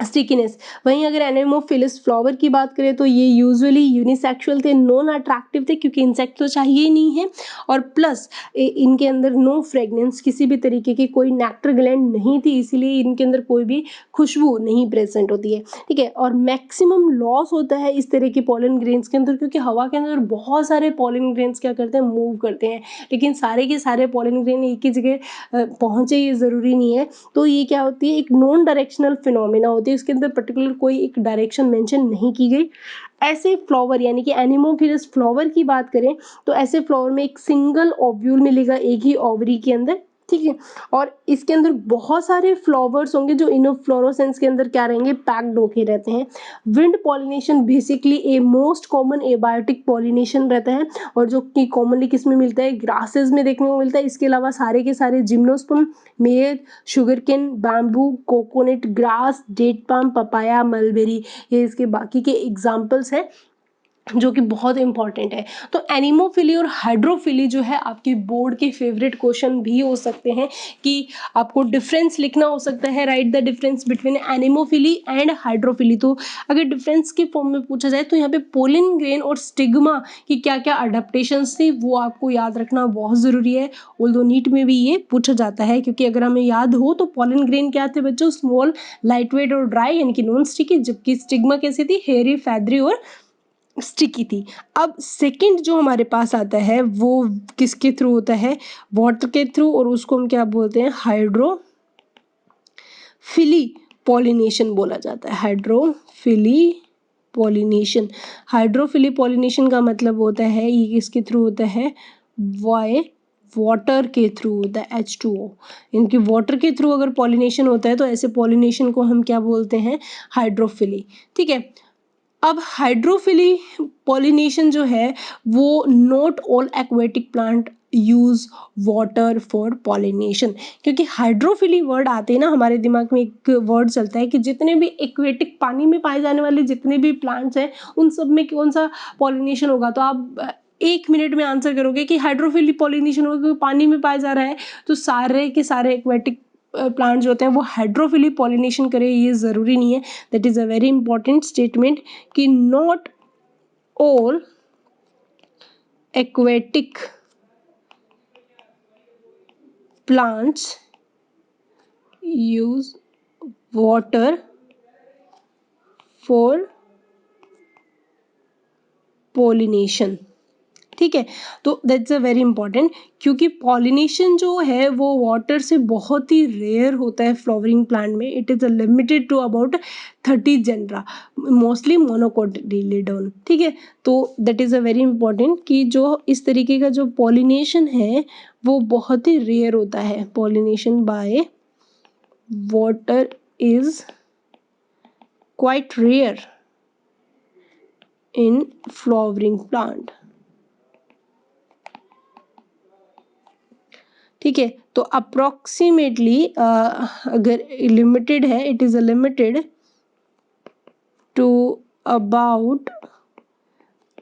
Speaker 1: स्टिकीनेस। वहीं अगर एनेमोफिलिस फ्लावर की बात करें तो ये यूजुअली यूनिसेक्सुअल थे, नॉन अट्रैक्टिव थे क्योंकि इंसेक्ट तो चाहिए ही नहीं है, और प्लस इनके अंदर नो फ्रेगनेंस, किसी भी तरीके की कोई नेक्टर ग्लैंड नहीं थी, इसीलिए इनके अंदर कोई भी खुशबू नहीं प्रेजेंट होती है, ठीक है। और मैक्सिमम लॉस होता है इस तरह के पॉलन ग्रेन्स के अंदर, क्योंकि हवा के अंदर बहुत सारे पॉलन ग्रेन्स क्या करते हैं, मूव करते हैं, लेकिन सारे के सारे पॉलन ग्रेन एक ही जगह पहुंचे ये ज़रूरी नहीं है। तो ये क्या होती है, एक नॉन डायरेक्शनल फिनोमिना होती है, इसके अंदर पर्टिकुलर कोई एक डायरेक्शन मेंशन नहीं की गई। ऐसे फ्लावर यानी कि एनिमोफिलस फ्लावर की बात करें तो ऐसे फ्लावर में एक सिंगल ओव्यूल मिलेगा एक ही ओवरी के अंदर, ठीक है। और इसके अंदर बहुत सारे फ्लावर्स होंगे जो इनफ्लोरोसेंस के अंदर क्या रहेंगे, पैक्ड होके रहते हैं। Wind pollination basically a most common abiotic pollination रहता है, और जो कि कॉमनली किस में मिलता है, ग्रासेस में देखने को मिलता है। इसके अलावा सारे के सारे gymnosperm, maize, sugarcane, bamboo, coconut, grass, date palm, papaya, mulberry, ये इसके बाकी के एग्जाम्पल्स हैं जो कि बहुत इंपॉर्टेंट है। तो एनिमोफिली और हाइड्रोफिली जो है आपके बोर्ड के फेवरेट क्वेश्चन भी हो सकते हैं, कि आपको डिफरेंस लिखना हो सकता है, right the difference between anemophily and hydrophily. तो अगर डिफरेंस के फॉर्म में पूछा जाए तो यहाँ पे पोलिन ग्रेन और स्टिग्मा की क्या क्या अडेप्टेशंस थी वो आपको याद रखना बहुत ज़रूरी है। ऑल्दो नीट में भी ये पूछा जाता है, क्योंकि अगर हमें याद हो तो पोलिन ग्रेन क्या थे बच्चों, स्मॉल, लाइटवेट और ड्राई यानी कि नॉन स्टिकी, जबकि स्टिग्मा कैसी थी, हेयरी, फैदरी और स्टिकी थी। अब सेकंड जो हमारे पास आता है वो किसके थ्रू होता है, वाटर के थ्रू, और उसको हम क्या बोलते हैं, हाइड्रोफिली पॉलिनेशन बोला जाता है। हाइड्रोफिली पॉलिनेशन, हाइड्रोफिली पॉलिनेशन का मतलब होता है ये किसके थ्रू होता है, वाटर के थ्रू होता है, H2O। इनके वाटर के थ्रू अगर पॉलिनेशन होता है तो ऐसे पॉलिनेशन को हम क्या बोलते हैं, हाइड्रोफिली, ठीक है। अब हाइड्रोफिली पॉलिनेशन जो है वो not all aquatic plant use water for pollination, क्योंकि हाइड्रोफिली वर्ड आते हैं ना हमारे दिमाग में एक वर्ड चलता है कि जितने भी एक्वेटिक पानी में पाए जाने वाले जितने भी प्लांट्स हैं उन सब में कौन सा पॉलिनेशन होगा। तो आप 1 मिनट में आंसर करोगे कि हाइड्रोफिली पॉलिनेशन होगा, क्योंकि पानी में पाया जा रहा है। तो सारे के सारे एक्वेटिक प्लांट जो होते हैं वो हाइड्रोफिली पॉलिनेशन करें ये ज़रूरी नहीं है। That is a very important statement कि not all aquatic plants use water for pollination, ठीक है। तो दैट्स अ वेरी इंपॉर्टेंट, क्योंकि पॉलिनेशन जो है वो वाटर से बहुत ही रेयर होता है फ्लावरिंग प्लांट में। It is limited to about 30 genera, mostly monocotyledon, ठीक है। तो that is a very important कि जो इस तरीके का जो पॉलिनेशन है वो बहुत ही रेयर होता है। Pollination by water is quite rare in flowering plant, ठीक है। तो अप्रोक्सीमेटली अगर लिमिटेड है, it is limited to about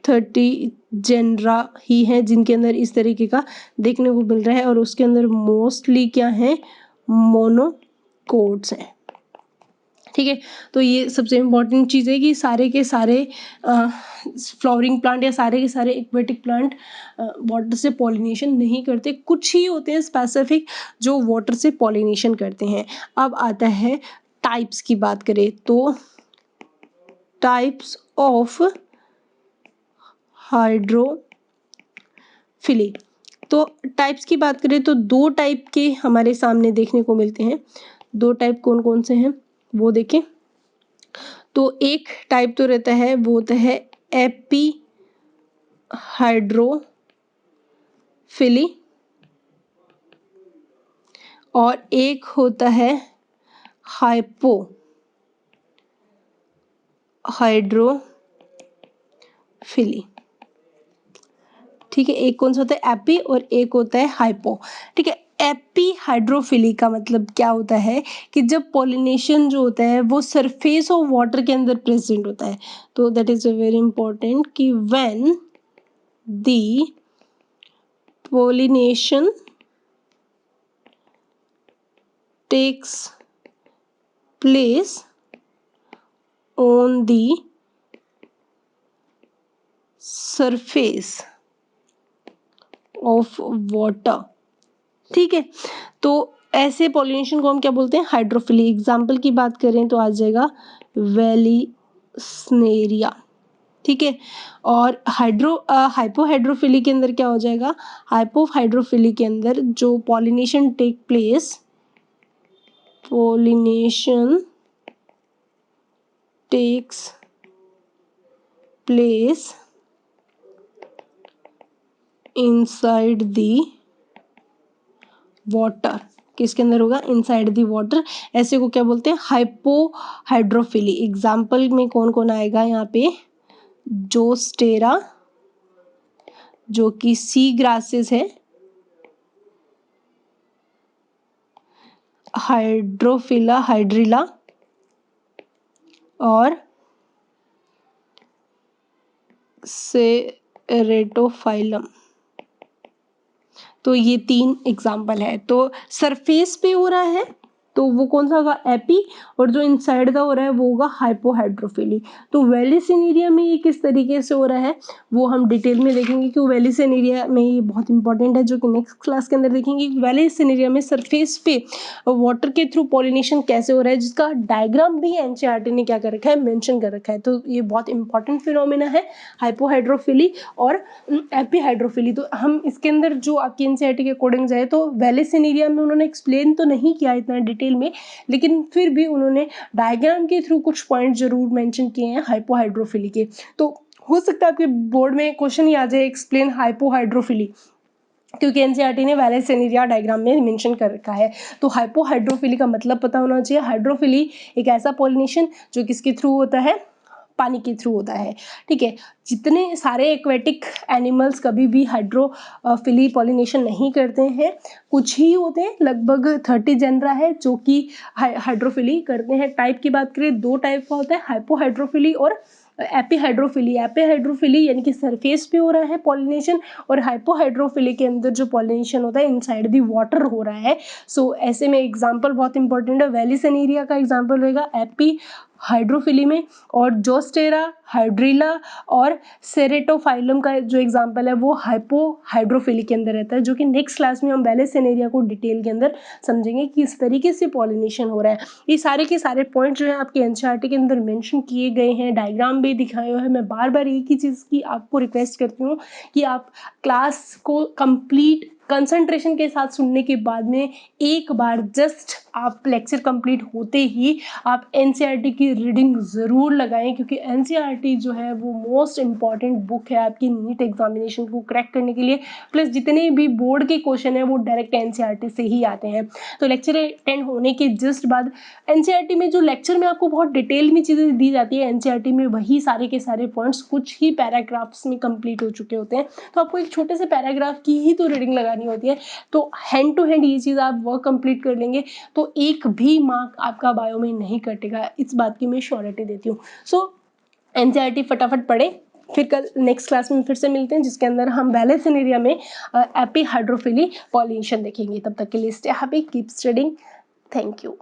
Speaker 1: 30 genera ही है जिनके अंदर इस तरीके का देखने को मिल रहा है, और उसके अंदर मोस्टली क्या है, मोनोकोट्स हैं, ठीक है। तो ये सबसे इम्पॉर्टेंट चीज़ है कि सारे के सारे फ्लावरिंग प्लांट या सारे के सारे एक्वेटिक प्लांट वाटर से पॉलिनेशन नहीं करते, कुछ ही होते हैं स्पेसिफिक जो वाटर से पॉलिनेशन करते हैं। अब आता है टाइप्स की बात करें तो टाइप्स ऑफ हाइड्रोफिली। तो टाइप्स की बात करें तो 2 टाइप के हमारे सामने देखने को मिलते हैं। 2 टाइप कौन कौन से हैं वो देखें। तो एक टाइप तो रहता है वो होता है एपी हाइड्रोफिली, और एक होता है हाइपो हाइड्रोफिली, ठीक है। एक कौन सा होता है, एपी, और एक होता है हाइपो, ठीक है। एपी हाइड्रोफिली का मतलब क्या होता है कि जब पॉलिनेशन जो होता है वो सरफेस ऑफ वाटर के अंदर प्रेजेंट होता है। तो that is a very important कि when the pollination takes place on the surface of water. ठीक है, तो ऐसे पॉलिनेशन को हम क्या बोलते हैं, हाइड्रोफिली। एग्जाम्पल की बात करें तो आ जाएगा वेलिस्नेरिया। ठीक है, और हाइपोहाइड्रोफिली के अंदर क्या हो जाएगा, हाइपोहाइड्रोफिली के अंदर जो pollination takes place inside the water. किसके अंदर होगा, इनसाइड दी वाटर। ऐसे को क्या बोलते हैं, हाइपोहाइड्रोफिली। एग्जाम्पल में कौन कौन आएगा यहाँ पे, जोस्टेरा जो कि सी ग्रासेस है, हाइड्रोफिला हाइड्रिला और सेरेटोफाइलम। तो ये 3 एग्जाम्पल है। तो सरफेस पे हो रहा है तो वो कौन सा होगा, एपी, और जो इनसाइड का हो रहा है वो होगा हाइपोहाइड्रोफिली। तो वेलिसिनेरिया में ये किस तरीके से हो रहा है वो हम डिटेल में देखेंगे कि वेलिसिनेरिया में ये बहुत इंपॉर्टेंट है, जो कि नेक्स्ट क्लास के अंदर देखेंगे। वेलिसिनेरिया में सरफेस पे वाटर के थ्रू पॉलिनेशन कैसे हो रहा है, जिसका डायग्राम भी एनसीईआरटी ने क्या कर रखा है, मेंशन कर रखा है। तो ये बहुत इंपॉर्टेंट फिनोमेना है, हाइपोहाइड्रोफिली और एपीहाइड्रोफिली। तो हम इसके अंदर जो आपकी एनसीईआरटी के अकॉर्डिंग जाए तो वेलिसिनेरिया में उन्होंने एक्सप्लेन तो नहीं किया इतना डिटेल में, लेकिन फिर भी उन्होंने डायग्राम के थ्रू कुछ पॉइंट जरूर मेंशन किए हैं हाइपोहाइड्रोफिली के। तो हो सकता है आपके बोर्ड में क्वेश्चन ही आ जाए, एक्सप्लेन हाइपोहाइड्रोफिली, क्योंकि एनसीईआरटी ने वेलिसिनेरिया डायग्राम में मेंशन कर रखा है। तो हाइपोहाइड्रोफिली का मतलब पता होना चाहिए। हाइड्रोफिली एक ऐसा पॉलिनेशन जो किसके थ्रू होता है, पानी के थ्रू होता है। ठीक है, जितने सारे एक्वेटिक एनिमल्स कभी भी हाइड्रोफिली पॉलिनेशन नहीं करते हैं, कुछ ही होते हैं, लगभग 30 जनरा है जो कि हाइड्रोफिली करते हैं। टाइप की बात करें 2 टाइप का होता है, हाइपोहाइड्रोफिली और एपीहाइड्रोफिली। एपीहाइड्रोफिली यानी कि सरफेस पे हो रहा है पॉलिनेशन, और हाइपोहाइड्रोफिली के अंदर जो पॉलिनेशन होता है इनसाइड दी वाटर हो रहा है। सो ऐसे में एग्जांपल बहुत इंपॉर्टेंट है। वेलिसिनेरिया का एग्जांपल रहेगा एपी हाइड्रोफिली में, और जोस्टेरा, हाइड्रिला और सेरेटोफाइलम का जो एग्जांपल है वो हाइपोहाइड्रोफिली के अंदर रहता है, जो कि नेक्स्ट क्लास में हम वेलिसिनेरिया को डिटेल के अंदर समझेंगे कि इस तरीके से पॉलिनेशन हो रहा है। ये सारे के सारे पॉइंट जो है आपके एनसीईआरटी के अंदर मेंशन किए गए हैं, डायग्राम भी दिखाए हुए हैं। मैं बार बार एक ही चीज़ की आपको रिक्वेस्ट करती हूँ कि आप क्लास को कंप्लीट कंसंट्रेशन के साथ सुनने के बाद में एक बार जस्ट आप लेक्चर कंप्लीट होते ही आप एनसीईआरटी की रीडिंग ज़रूर लगाएं, क्योंकि एनसीईआरटी जो है वो मोस्ट इम्पॉर्टेंट बुक है आपकी नीट एग्जामिनेशन को क्रैक करने के लिए। प्लस जितने भी बोर्ड के क्वेश्चन है वो डायरेक्ट एनसीईआरटी से ही आते हैं। तो लेक्चर अटेंड होने के जस्ट बाद एनसीईआरटी में जो लेक्चर में आपको बहुत डिटेल में चीज़ें दी जाती है, एनसीईआरटी में वही सारे के सारे पॉइंट्स कुछ ही पैराग्राफ्स में कंप्लीट हो चुके होते हैं। तो आपको एक छोटे से पैराग्राफ की ही तो रीडिंग लगानी होती है। तो हैंड टू हैंड ये चीज़ आप वर्क कंप्लीट कर लेंगे तो एक भी मार्क आपका बायो में नहीं कटेगा, इस बात की मैं श्योरिटी देती हूँ। सो एनसीईआरटी फटाफट पढ़े, फिर कल नेक्स्ट क्लास में फिर से मिलते हैं, जिसके अंदर हम वेलिसिनेरिया में एपीहाइड्रोफिली पॉलिनेशन देखेंगे। तब तक के लिए stay happy, keep studying, thank you.